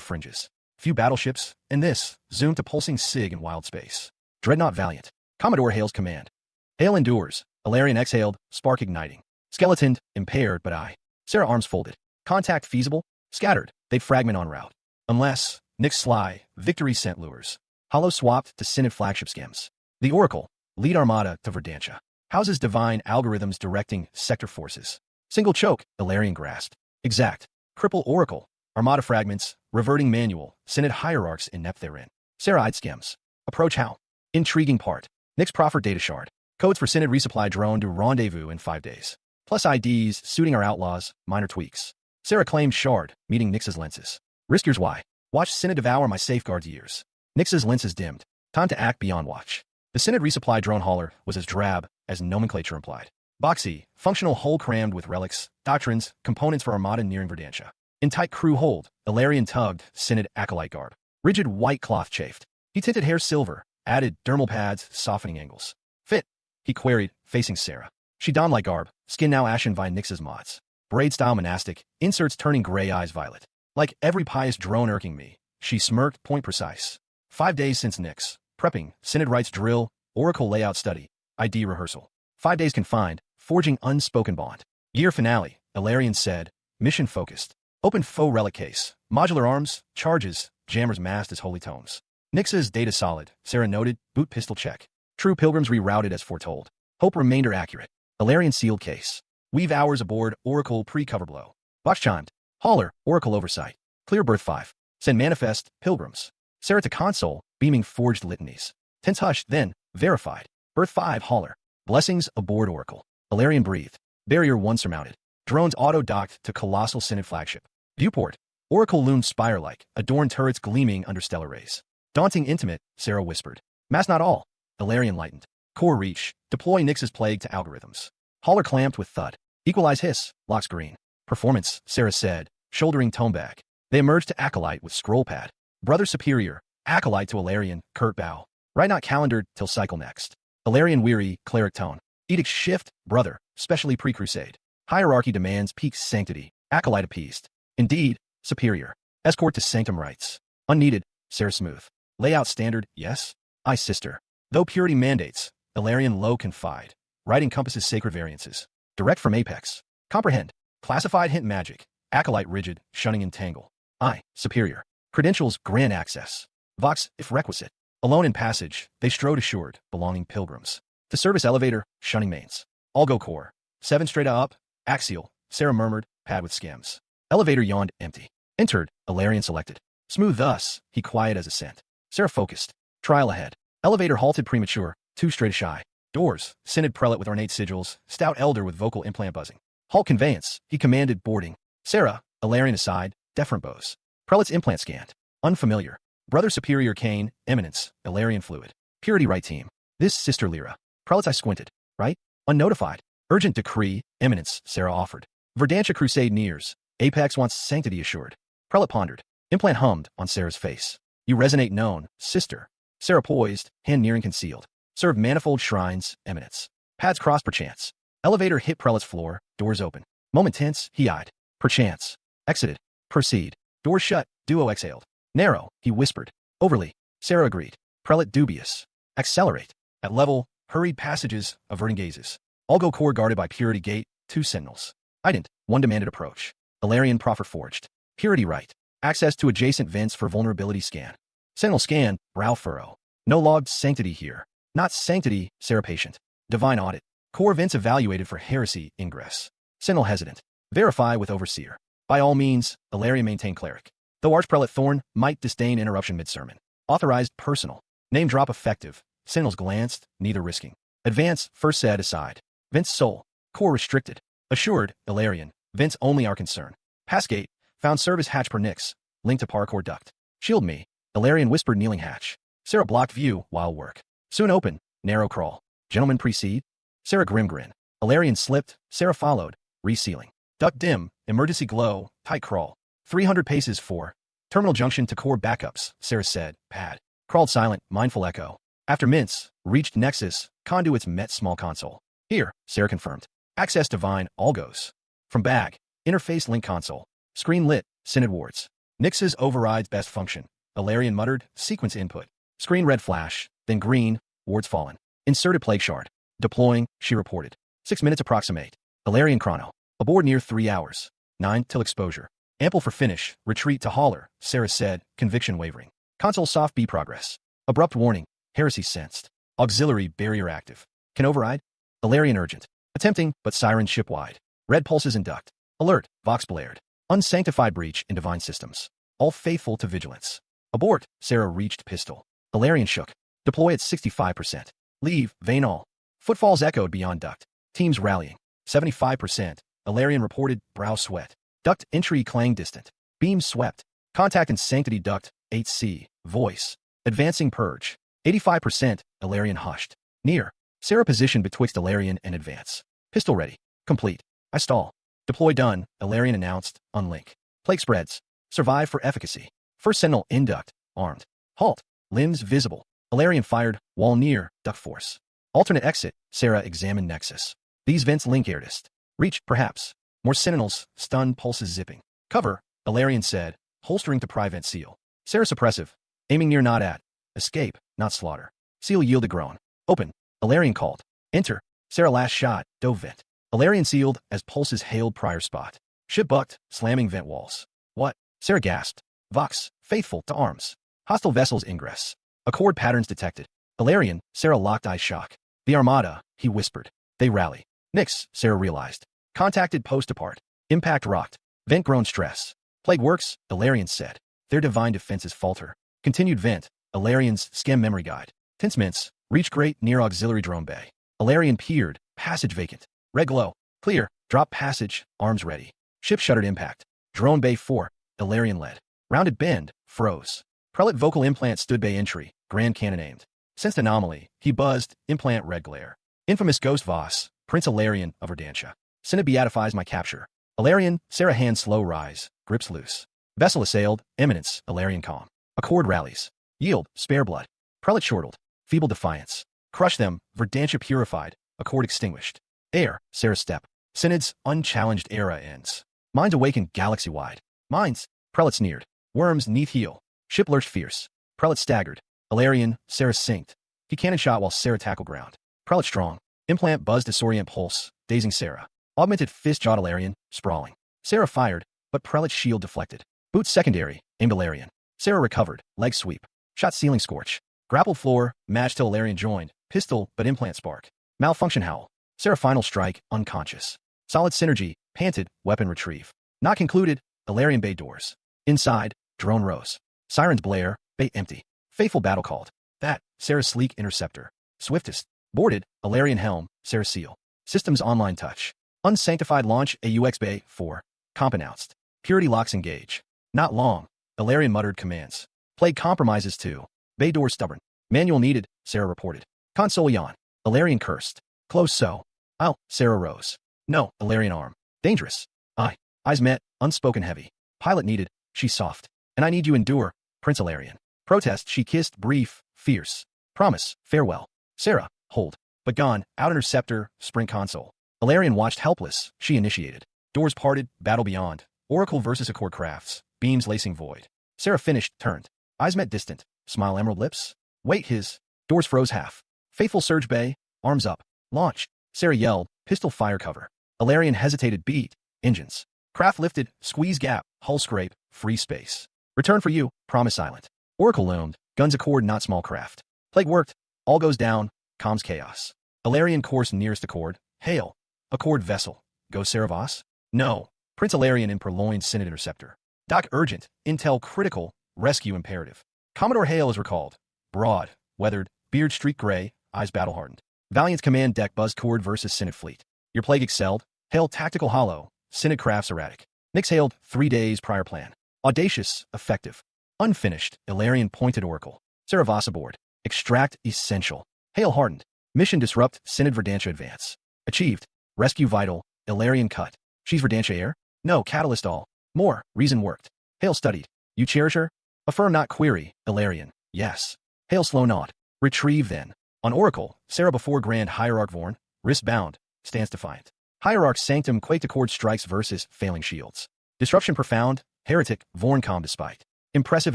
fringes. Few battleships, and this, zoomed to pulsing sig in wild space. Dreadnought valiant. Commodore hails command. Hail endures. Ilarion exhaled, spark igniting. Skeletoned, impaired, but I. Sarah arms folded. Contact feasible? Scattered. They fragment en route. Unless, Nyx sly, victory sent lures. Hollow swapped to Synod flagship skims. The Oracle, lead armada to Verdantia. Houses divine algorithms directing sector forces. Single choke, Ilarion grasped. Exact. Cripple Oracle. Armada fragments, reverting manual, synod hierarchs inept therein. Sarah eyed schems. Approach how? Intriguing part. Nyx proffered data shard. Codes for synod resupply drone to rendezvous in 5 days. Plus IDs, suiting our outlaws, minor tweaks. Sarah claimed shard, meeting Nyx's lenses. Riskers why? Watch synod devour my safeguards years. Nyx's lenses dimmed. Time to act beyond watch. The synod resupply drone hauler was as drab as nomenclature implied. Boxy, functional hull crammed with relics, doctrines, components for armada nearing Verdantia. In tight crew hold, Ilarion tugged, synod acolyte garb. Rigid white cloth chafed. He tinted hair silver, added dermal pads, softening angles. Fit? He queried, facing Sarah. She donned like garb, skin now ashen by Nyx's mods. Braid-style monastic, inserts turning gray eyes violet. Like every pious drone irking me, she smirked, point precise. 5 days since Nyx. Prepping, synod rites drill, oracle layout study, ID rehearsal. 5 days confined, forging unspoken bond. Year finale, Ilarion said, mission focused. Open faux relic case, modular arms, charges, jammers masked as holy tomes. Nyx's data solid, Sarah noted, boot pistol check. True pilgrims rerouted as foretold. Hope remainder accurate. Ilarion sealed case. Weave hours aboard, oracle pre-cover blow. Box chimed. Hauler, oracle oversight. Clear berth 5. Send manifest, pilgrims. Sarah to console, beaming forged litanies. Tense hush, then, verified. Berth 5, hauler. Blessings aboard oracle. Ilarion breathed. Barrier 1 surmounted. Drones auto-docked to colossal synod flagship. Viewport. Oracle loomed spire-like, adorned turrets gleaming under stellar rays. Daunting intimate, Sarah whispered. Mass not all. Ilarion lightened. Core reach. Deploy Nyx's plague to algorithms. Hauler clamped with thud. Equalize hiss. Locks green. Performance, Sarah said, shouldering tome bag. They emerged to Acolyte with scroll pad. Brother Superior. Acolyte to Ilarion, curt bow. Right not calendared till cycle next. Ilarion weary, cleric tone. Edict shift, brother, specially pre-crusade. Hierarchy demands peak sanctity. Acolyte appeased. Indeed, superior. Escort to sanctum rites. Unneeded, Sarah smooth. Layout standard, yes? I sister. Though purity mandates, Ilarion low confide. Right encompasses sacred variances. Direct from apex. Comprehend. Classified hint magic. Acolyte rigid, shunning entangle. I, superior. Credentials, grant access. Vox, if requisite. Alone in passage, they strode assured, belonging pilgrims. To service elevator, shunning mains. All go core. 7 straight up, axial, Sarah murmured, pad with scams. Elevator yawned, empty. Entered, Ilarion selected. Smooth thus, he quiet as ascent. Sarah focused. Trial ahead. Elevator halted premature, 2 straight shy. Doors, synod prelate with ornate sigils, stout elder with vocal implant buzzing. Halt conveyance, he commanded boarding. Sarah, Ilarion aside, deferent bows. Prelate's implant scanned. Unfamiliar. Brother Superior Kane, Eminence, Ilarion fluid. Purity right team. This Sister Lyra. Prelates I squinted. Right? Unnotified. Urgent decree, Eminence, Sarah offered. Verdantia crusade nears. Apex wants sanctity assured. Prelate pondered. Implant hummed on Sarah's face. You resonate known, sister. Sarah poised, hand nearing concealed. Serve manifold shrines, Eminence. Pads crossed perchance. Elevator hit Prelate's floor, doors open. Moment tense, he eyed. Perchance. Exited. Proceed. Doors shut, duo exhaled. Narrow, he whispered. Overly. Sarah agreed. Prelate dubious. Accelerate. At level, hurried passages, averting gazes. All go core guarded by Purity Gate, 2 sentinels. Ident, 1 demanded approach. Ilarion proffer forged. Purity right. Access to adjacent vents for vulnerability scan. Sentinel scan, brow furrow. No logged sanctity here. Not sanctity, Sarah patient. Divine audit. Core vents evaluated for heresy ingress. Sentinel hesitant. Verify with overseer. By all means, Ilarion maintain cleric. Though Archprelate Thorn might disdain interruption mid-sermon. Authorized personal. Name drop effective. Sentinels glanced, neither risking. Advance, first said aside. Vents sole. Core restricted. Assured, Ilarion. Vents only our concern. Passgate. Found service hatch per Nyx. Link to parkour duct. Shield me. Ilarion whispered kneeling hatch. Sarah blocked view while work. Soon open. Narrow crawl. Gentlemen precede. Sarah grim grin. Ilarion slipped. Sarah followed. Resealing. Duct dim. Emergency glow. Tight crawl. 300 paces for. Terminal junction to core backups, Sarah said. Pad. Crawled silent. Mindful echo. After mints. Reached nexus. Conduits met small console. Here, Sarah confirmed. Access divine. All goes. From bag. Interface link console. Screen lit. Synod wards. Nyx's overrides best function. Ilarion muttered. Sequence input. Screen red flash. Then green. Wards fallen. Inserted plague shard. Deploying, she reported. 6 minutes approximate. Ilarion chrono. Aboard near 3 hours. 9 till exposure. Ample for finish. Retreat to hauler, Sarah said, conviction wavering. Console soft B progress. Abrupt warning. Heresy sensed. Auxiliary barrier active. Can override? Ilarion urgent. Attempting, but siren ship wide. Red pulses induct. Alert. Vox blared. Unsanctified breach in divine systems. All faithful to vigilance. Abort. Sarah reached pistol. Ilarion shook. Deploy at 65%. Leave. Vein all. Footfalls echoed beyond duct. Teams rallying. 75%. Ilarion reported. Brow sweat. Duct entry clang distant. Beam swept. Contact and sanctity duct. 8C. Voice. Advancing purge. 85%. Ilarion hushed. Near. Sarah positioned betwixt Ilarion and advance. Pistol ready. Complete. I stall. Deploy done. Ilarion announced. Unlink. Plague spreads. Survive for efficacy. First sentinel induct. Armed. Halt. Limbs visible. Ilarion fired. Wall near. Duct force. Alternate exit. Sarah examined nexus. These vents link artist. Reach, perhaps. More sentinels. Stun pulses zipping. Cover. Ilarion said, holstering to pry vent seal. Sarah suppressive. Aiming near not at. Escape, not slaughter. Seal yield a groan. Open. Ilarion called. Enter. Sarah last shot. Dove vent. Ilarion sealed as pulses hailed prior spot. Ship bucked, slamming vent walls. What? Sarah gasped. Vox, faithful to arms. Hostile vessels ingress. Accord patterns detected. Ilarion, Sarah locked eye shock. The Armada, he whispered. They rally. Nix, Sarah realized. Contacted post apart. Impact rocked. Vent grown stress. Plague works, Ilarion said. Their divine defenses falter. Continued vent. Ilarion's scam memory guide. Tense mints. Reach great near auxiliary drone bay. Ilarion peered. Passage vacant. Red glow. Clear. Drop passage. Arms ready. Ship shuttered impact. Drone bay 4. Ilarion led. Rounded bend. Froze. Prelate vocal implant stood bay entry. Grand cannon aimed. Sensed anomaly. He buzzed. Implant red glare. Infamous ghost Voss. Prince Ilarion of Verdantia. Synod beatifies my capture. Ilarion. Sarah hand slow rise. Grips loose. Vessel assailed. Eminence. Ilarion calm. Accord rallies. Yield. Spare blood. Prelate shortled. Feeble defiance. Crush them. Verdantia purified. Accord extinguished. Air. Sarah step. Synod's unchallenged era ends. Minds awaken galaxy-wide. Minds. Prelate sneered. Worms neath heel. Ship lurched fierce. Prelate staggered. Ilarion. Sarah synced. He cannon shot while Sarah tackled ground. Prelate strong. Implant buzz disorient pulse. Dazing Sarah. Augmented fist jawed Ilarion. Sprawling. Sarah fired, but Prelate's shield deflected. Boots secondary. Aimed Ilarion. Sarah recovered. Leg sweep. Shot ceiling scorch. Grappled floor. Match till Ilarion joined. Pistol, but implant spark. Malfunction howl. Sarah final strike. Unconscious. Solid synergy. Panted. Weapon retrieve. Not concluded. Ilarion bay doors. Inside. Drone rose. Sirens blare. Bay empty. Faithful battle called. That. Sarah's sleek interceptor. Swiftest. Boarded. Ilarion helm. Sarah seal. Systems online touch. Unsanctified launch. AUX bay 4. Comp announced. Purity locks engage. Not long. Ilarion muttered commands. Plague compromises too. Bay door stubborn. Manual needed. Sarah reported. Console yawn. Ilarion cursed. Close so. I'll. Sarah rose. No. Ilarion arm. Dangerous. I. Eyes met. Unspoken heavy. Pilot needed. She soft. And I need you endure. Prince Ilarion. Protest. She kissed. Brief. Fierce. Promise. Farewell. Sarah. Hold. But gone. Out interceptor. Sprint console. Ilarion watched helpless. She initiated. Doors parted. Battle beyond. Oracle versus Accord crafts. Beams lacing void. Sarah finished. Turned. Eyes met distant. Smile emerald lips. Wait his. Doors froze half. Faithful surge bay. Arms up. Launch. Sarah yelled. Pistol fire cover. Ilarion hesitated. Beat. Engines. Craft lifted. Squeeze gap. Hull scrape. Free space. Return for you. Promise silent. Oracle loomed. Guns Accord not small craft. Plague worked. All goes down. Comms chaos. Ilarion course nearest Accord. Hail. Accord vessel. Go Sarah Voss? No. Prince Ilarion in purloined Synod interceptor. Doc urgent. Intel critical. Rescue imperative. Commodore Hale is recalled. Broad. Weathered. Beard streak gray. Eyes battle hardened. Valiant's command deck buzz cord versus Synod fleet. Your plague excelled. Hale tactical hollow. Synod crafts erratic. Nix hailed 3 days prior plan. Audacious. Effective. Unfinished. Ilarion pointed oracle. Sarah Voss aboard. Extract essential. Hale hardened. Mission disrupt. Synod Verdantia advance. Achieved. Rescue vital. Ilarion cut. She's Verdantia heir? No. Catalyst all. More. Reason worked. Hale studied. You cherish her? Affirm not query. Ilarion. Yes. Hale slow not. Retrieve then. On oracle. Sarah before grand hierarch Vorn. Wrist bound. Stands defiant. Hierarch sanctum quaked accord strikes versus failing shields. Disruption profound. Heretic. Vorn calm despite. Impressive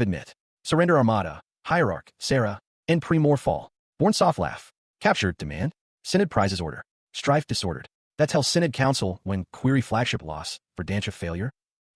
admit. Surrender armada. Hierarch. Sarah. And pre-more fall. Born soft laugh. Captured. Demand. Synod prizes order. Strife disordered. That tells Synod council when query flagship loss. Verdantia failure.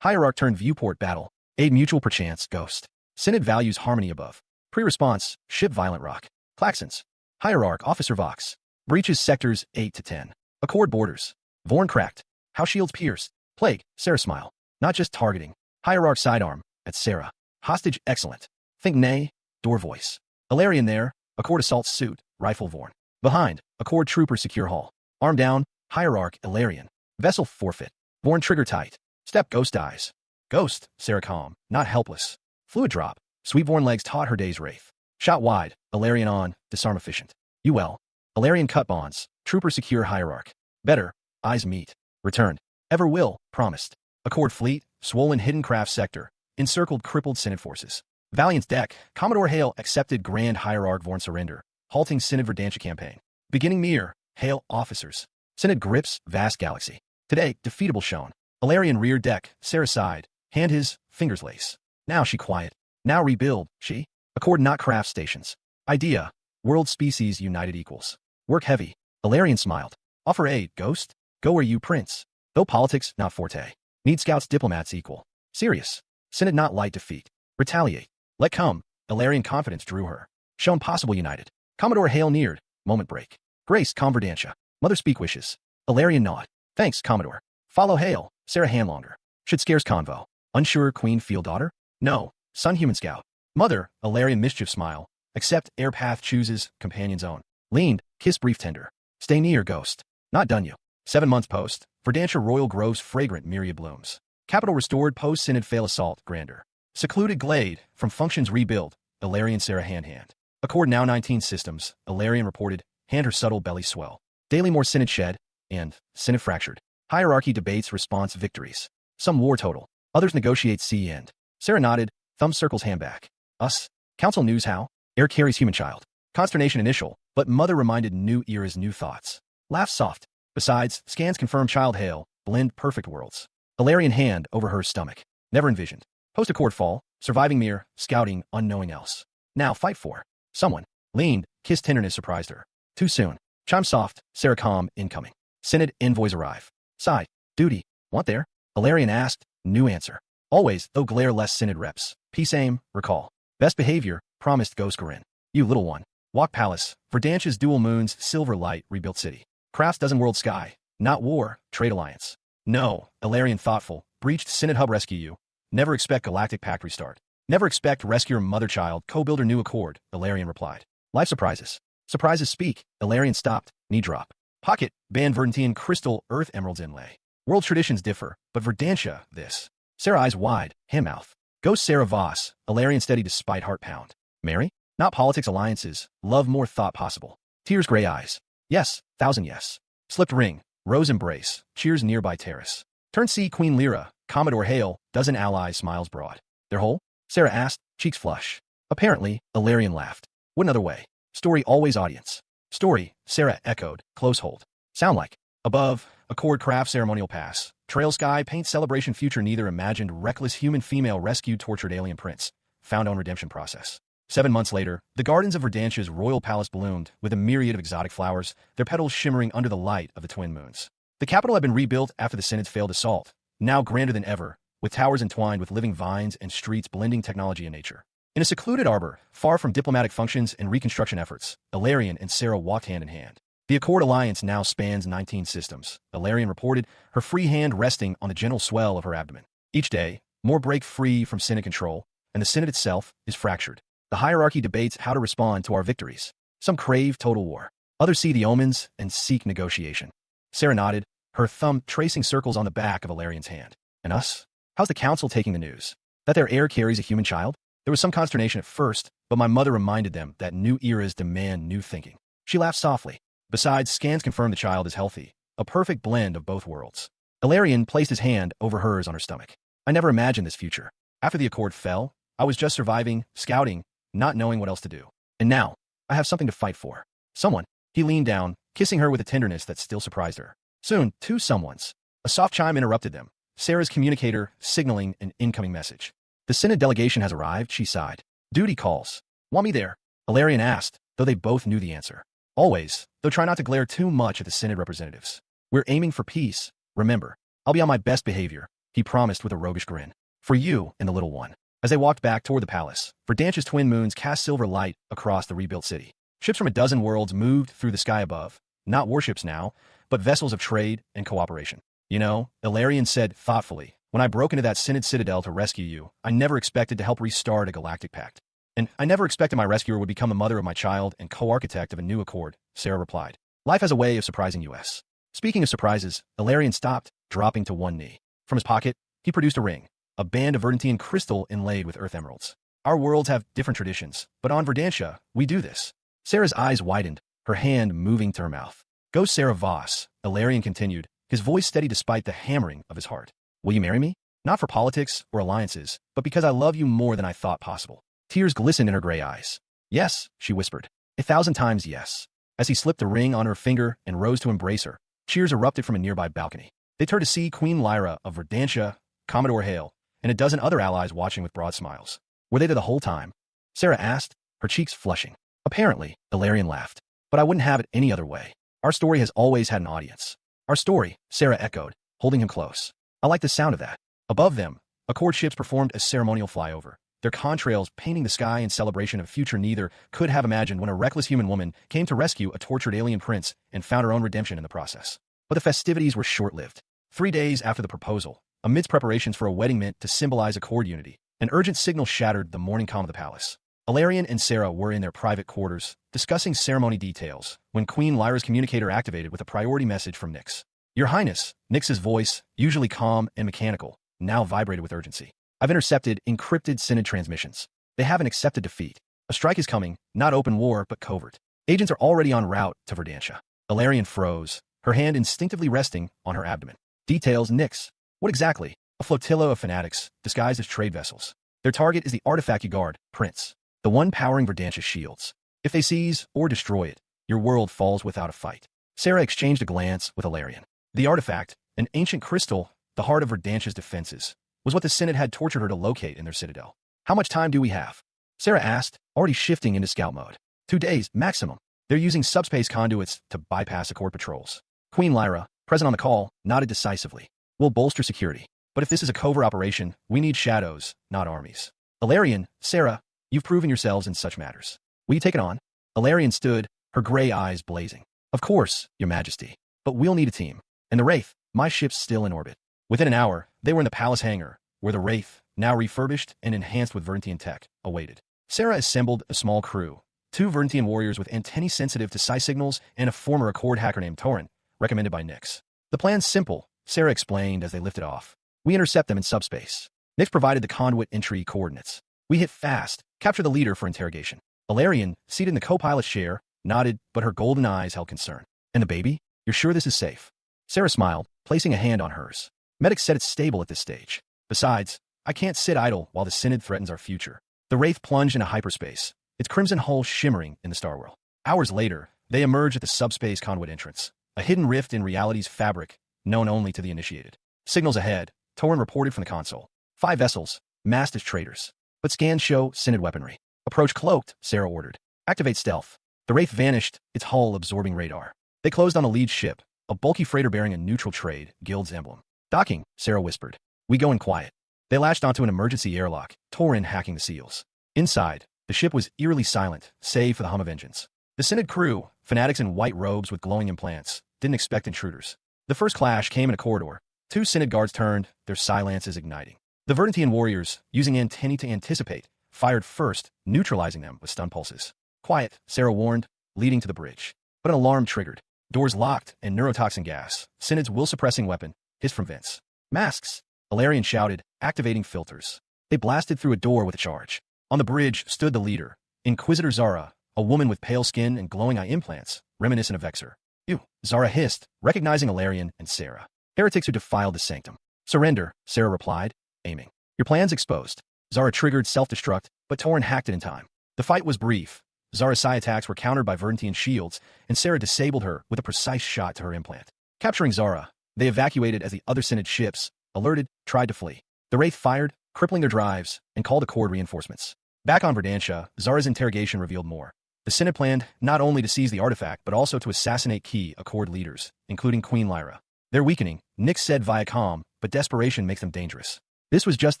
Hierarch turned viewport battle. Aid mutual perchance. Ghost. Synod values harmony above. Pre-response. Ship violent rock. Claxons. Hierarch. Officer Vox. Breaches sectors 8 to 10. Accord borders. Vorn cracked. How shields pierced. Plague. Sarah smile. Not just targeting. Hierarch sidearm, at Sarah. Hostage excellent. Think nay, door voice. Ilarion there, Accord assault suit, rifle vorn. Behind, Accord trooper secure hall. Arm down, Hierarch Ilarion. Vessel forfeit. Vorn trigger tight. Step ghost eyes. Ghost, Sarah calm, not helpless. Fluid drop. Sweet vorn legs taught her day's wraith. Shot wide, Ilarion on, disarm efficient. You well. Ilarion cut bonds, trooper secure Hierarch. Better, eyes meet. Returned. Ever will, promised. Accord fleet, swollen hidden craft sector. Encircled crippled Synod forces. Valiant's deck, Commodore Hale accepted Grand Hierarch Vorn surrender. Halting Synod Verdantia campaign. Beginning Mir, Hale officers. Synod grips, vast galaxy. Today, defeatable shown. Ilarion rear deck, Sarah side. Hand his, fingers lace. Now she quiet. Now rebuild, she. Accord not craft stations. Idea, world species united equals. Work heavy. Ilarion smiled. Offer aid, ghost. Go where you prince. Though politics, not forte. Need scouts diplomats equal. Serious. Synod not light defeat. Retaliate. Let come. Ilarion confidence drew her. Shown possible united. Commodore Hale neared. Moment break. Grace Converdantia. Mother speak wishes. Ilarion nod. Thanks, Commodore. Follow Hale. Sarah hand longer. Should scarce convo. Unsure queen field daughter? No. Son human scout. Mother, Ilarion mischief smile. Accept air path chooses, companion's own. Leaned, kiss brief tender. Stay near, ghost. Not done you. 7 months post. Verdantia royal groves fragrant myriad blooms. Capital restored post Synod fail assault, grandeur. Secluded glade, from functions rebuild. Ilarion Sarah hand. Accord now 19 systems. Ilarion reported, hand her subtle belly swell. Daily more Synod shed, and, Synod fractured. Hierarchy debates response victories. Some war total. Others negotiate sea end. Sarah nodded, thumb circles hand back. Us. Council news how? Air carries human child. Consternation initial, but mother reminded new eras new thoughts. Laugh soft. Besides, scans confirm child hail, blend perfect worlds. Ilarion hand over her stomach. Never envisioned. Post-accord fall, surviving Mir, scouting, unknowing else. Now fight for. Someone. Leaned, kiss tenderness surprised her. Too soon. Chime soft, Sarah calm, incoming. Synod envoys arrive. Sigh. Duty. Want there? Ilarion asked, new answer. Always, though glare less Synod reps. Peace aim, recall. Best behavior, promised Ghost Garin. You little one. Walk palace, Verdantia's dual moons, silver light, rebuilt city. Crafts dozen world sky. Not war, trade alliance. No, Ilarion thoughtful, breached Synod hub rescue you. Never expect galactic pact restart. Never expect rescuer mother child, co-builder new accord, Ilarion replied. Life surprises. Surprises speak, Ilarion stopped, knee drop. Pocket, band Verdantian crystal, earth emeralds inlay. World traditions differ, but Verdantia, this. Sarah eyes wide, hand mouth. Ghost Sarah Voss, Ilarion steady despite heart pound. Mary? Not politics alliances, love more thought possible. Tears gray eyes. Yes, thousand yes. Slipped ring, rose embrace, cheers nearby terrace. Turn see Queen Lyra, Commodore Hale, dozen allies smiles broad. Their whole? Sarah asked, cheeks flush. Apparently, Ilarion laughed. What another way? Story always audience. Story, Sarah echoed, close hold. Sound like. Above, accord craft ceremonial pass. Trail sky paint celebration future neither imagined reckless human female rescued tortured alien prince. Found on redemption process. 7 months later, the gardens of Verdantia's royal palace bloomed with a myriad of exotic flowers, their petals shimmering under the light of the twin moons. The capital had been rebuilt after the Synod's failed assault, now grander than ever, with towers entwined with living vines and streets blending technology and nature. In a secluded arbor, far from diplomatic functions and reconstruction efforts, Ilarion and Sarah walked hand in hand. The Accord Alliance now spans 19 systems, Ilarion reported, her free hand resting on the gentle swell of her abdomen. Each day, more break free from Synod control, and the Synod itself is fractured. The hierarchy debates how to respond to our victories. Some crave total war. Others see the omens and seek negotiation. Sarah nodded, her thumb tracing circles on the back of Ilarion's hand. And us? How's the council taking the news? That their heir carries a human child? There was some consternation at first, but my mother reminded them that new eras demand new thinking. She laughed softly. Besides, scans confirm the child is healthy. A perfect blend of both worlds. Ilarion placed his hand over hers on her stomach. I never imagined this future. After the Accord fell, I was just surviving, scouting, not knowing what else to do. And now, I have something to fight for. Someone. He leaned down, kissing her with a tenderness that still surprised her. Soon, two someones. A soft chime interrupted them. Sarah's communicator, signaling an incoming message. The Synod delegation has arrived, she sighed. Duty calls. Want me there? Ilarion asked, though they both knew the answer. Always, though try not to glare too much at the Synod representatives. We're aiming for peace. Remember, I'll be on my best behavior, he promised with a roguish grin. For you and the little one. As they walked back toward the palace, Verdantia's twin moons cast silver light across the rebuilt city. Ships from a dozen worlds moved through the sky above. Not warships now, but vessels of trade and cooperation. You know, Ilarion said thoughtfully, When I broke into that Synod Citadel to rescue you, I never expected to help restart a galactic pact. And I never expected my rescuer would become the mother of my child and co-architect of a new accord, Sarah replied. Life has a way of surprising us. Speaking of surprises, Ilarion stopped, dropping to one knee. From his pocket, he produced a ring, a band of verdantine crystal inlaid with earth emeralds. Our worlds have different traditions, but on Verdantia, we do this. Sarah's eyes widened, her hand moving to her mouth. Go Sarah Voss, Ilarion continued, his voice steady despite the hammering of his heart. Will you marry me? Not for politics or alliances, but because I love you more than I thought possible. Tears glistened in her gray eyes. Yes, she whispered. 1,000 times yes. As he slipped the ring on her finger and rose to embrace her, cheers erupted from a nearby balcony. They turned to see Queen Nyra of Verdantia, Commodore Hale, and a dozen other allies watching with broad smiles. Were they there the whole time? Sarah asked, her cheeks flushing. Apparently, Ilarion laughed. But I wouldn't have it any other way. Our story has always had an audience. Our story, Sarah echoed, holding him close. I like the sound of that. Above them, Accord ships performed a ceremonial flyover, their contrails painting the sky in celebration of a future neither could have imagined when a reckless human woman came to rescue a tortured alien prince and found her own redemption in the process. But the festivities were short-lived. 3 days after the proposal, amidst preparations for a wedding meant to symbolize Accord unity, an urgent signal shattered the morning calm of the palace. Ilarion and Sarah were in their private quarters, discussing ceremony details, when Queen Lyra's communicator activated with a priority message from Nyx. Your Highness, Nyx's voice, usually calm and mechanical, now vibrated with urgency. I've intercepted encrypted Synod transmissions. They haven't accepted defeat. A strike is coming, not open war, but covert. Agents are already en route to Verdantia. Ilarion froze, her hand instinctively resting on her abdomen. Details, Nyx. What exactly? A flotilla of fanatics, disguised as trade vessels. Their target is the artifact you guard, Prince. The one powering Verdantia's shields. If they seize or destroy it, your world falls without a fight. Sarah exchanged a glance with Ilarion. The artifact, an ancient crystal, the heart of Verdantia's defenses, was what the Synod had tortured her to locate in their citadel. How much time do we have? Sarah asked, already shifting into scout mode. 2 days, maximum. They're using subspace conduits to bypass Accord patrols. Queen Lyra, present on the call, nodded decisively. We'll bolster security. But if this is a covert operation, we need shadows, not armies. Ilarion, Sarah, you've proven yourselves in such matters. Will you take it on? Ilarion stood, her gray eyes blazing. Of course, Your Majesty. But we'll need a team. And the Wraith, my ship's still in orbit. Within an hour, they were in the palace hangar, where the Wraith, now refurbished and enhanced with Verdantian tech, awaited. Sarah assembled a small crew, 2 Verdantian warriors with antennae sensitive to psi signals and a former Accord hacker named Torrent, recommended by Nyx. The plan's simple, Sarah explained as they lifted off. We intercept them in subspace. Nyx provided the conduit entry coordinates. We hit fast, capture the leader for interrogation. Ilarion, seated in the co-pilot's chair, nodded, but her golden eyes held concern. And the baby? You're sure this is safe? Sarah smiled, placing a hand on hers. Medics said it's stable at this stage. Besides, I can't sit idle while the Synod threatens our future. The Wraith plunged into hyperspace, its crimson hull shimmering in the starworld. Hours later, they emerged at the subspace conduit entrance, a hidden rift in reality's fabric, known only to the initiated. Signals ahead, Torrent reported from the console. 5 vessels, masked as traitors. But scans show Synod weaponry. Approach cloaked, Sarah ordered. Activate stealth. The Wraith vanished, its hull absorbing radar. They closed on the lead ship, a bulky freighter bearing a neutral trade guild's emblem. Docking, Sarah whispered. We go in quiet. They latched onto an emergency airlock, Torrent hacking the seals. Inside, the ship was eerily silent, save for the hum of engines. The Synod crew, fanatics in white robes with glowing implants, didn't expect intruders. The first clash came in a corridor. 2 Synod guards turned, their silences igniting. The Verdantian warriors, using antennae to anticipate, fired first, neutralizing them with stun pulses. Quiet, Sarah warned, leading to the bridge. But an alarm triggered. Doors locked, and neurotoxin gas, Synod's will-suppressing weapon, hissed from vents. Masks! Ilarion shouted, activating filters. They blasted through a door with a charge. On the bridge stood the leader, Inquisitor Zara, a woman with pale skin and glowing eye implants, reminiscent of Vexor. You, Zara hissed, recognizing Ilarion and Sarah. Heretics who defiled the sanctum. Surrender, Sarah replied, aiming. Your plan's exposed. Zara triggered self-destruct, but Torrent hacked it in time. The fight was brief. Zara's psi attacks were countered by Verdantian shields, and Sarah disabled her with a precise shot to her implant. Capturing Zara, they evacuated as the other Synod ships, alerted, tried to flee. The Wraith fired, crippling their drives, and called Accord reinforcements. Back on Verdantia, Zara's interrogation revealed more. The Synod planned not only to seize the artifact, but also to assassinate key Accord leaders, including Queen Lyra. They're weakening, Nyx said via comm, but desperation makes them dangerous. This was just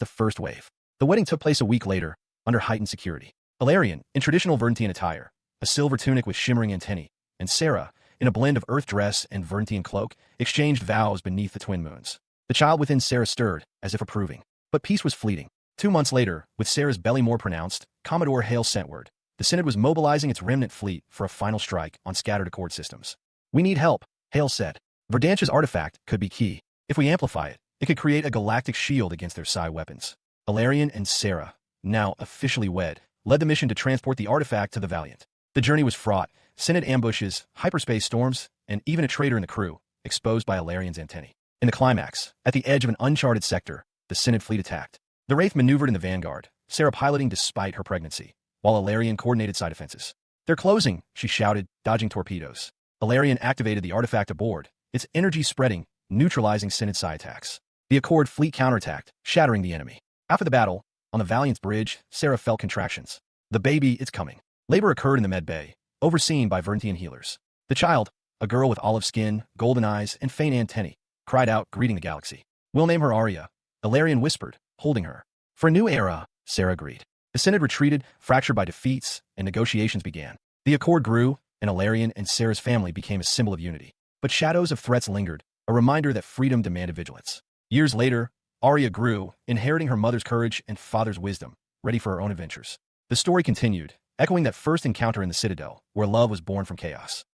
the first wave. The wedding took place a week later, under heightened security. Ilarion, in traditional Verdantian attire, a silver tunic with shimmering antennae, and Sarah, in a blend of earth dress and Verdantian cloak, exchanged vows beneath the twin moons. The child within Sarah stirred, as if approving. But peace was fleeting. 2 months later, with Sarah's belly more pronounced, Commodore Hale sent word. The Synod was mobilizing its remnant fleet for a final strike on scattered Accord systems. "We need help," Hale said. "Verdantia's artifact could be key. If we amplify it, it could create a galactic shield against their psi weapons." Ilarion and Sarah, now officially wed, led the mission to transport the artifact to the Valiant. The journey was fraught. Synod ambushes, hyperspace storms, and even a traitor in the crew, exposed by Ilarion's antennae. In the climax, at the edge of an uncharted sector, the Synod fleet attacked. The Wraith maneuvered in the vanguard, Sarah piloting despite her pregnancy, while Ilarion coordinated side defenses. "They're closing," she shouted, dodging torpedoes. Ilarion activated the artifact aboard, its energy spreading, neutralizing Synod psi attacks. The Accord fleet counterattacked, shattering the enemy. After the battle, on the Valiant's bridge, Sarah felt contractions. "The baby, it's coming." Labor occurred in the med bay, overseen by Verntian healers. The child, a girl with olive skin, golden eyes, and faint antennae, cried out, greeting the galaxy. "We'll name her Arya," Ilarion whispered, holding her. "For a new era," Sarah agreed. The Synod retreated, fractured by defeats, and negotiations began. The Accord grew, and Ilarion and Sarah's family became a symbol of unity. But shadows of threats lingered, a reminder that freedom demanded vigilance. Years later, Arya grew, inheriting her mother's courage and father's wisdom, ready for her own adventures. The story continued, echoing that first encounter in the Citadel, where love was born from chaos.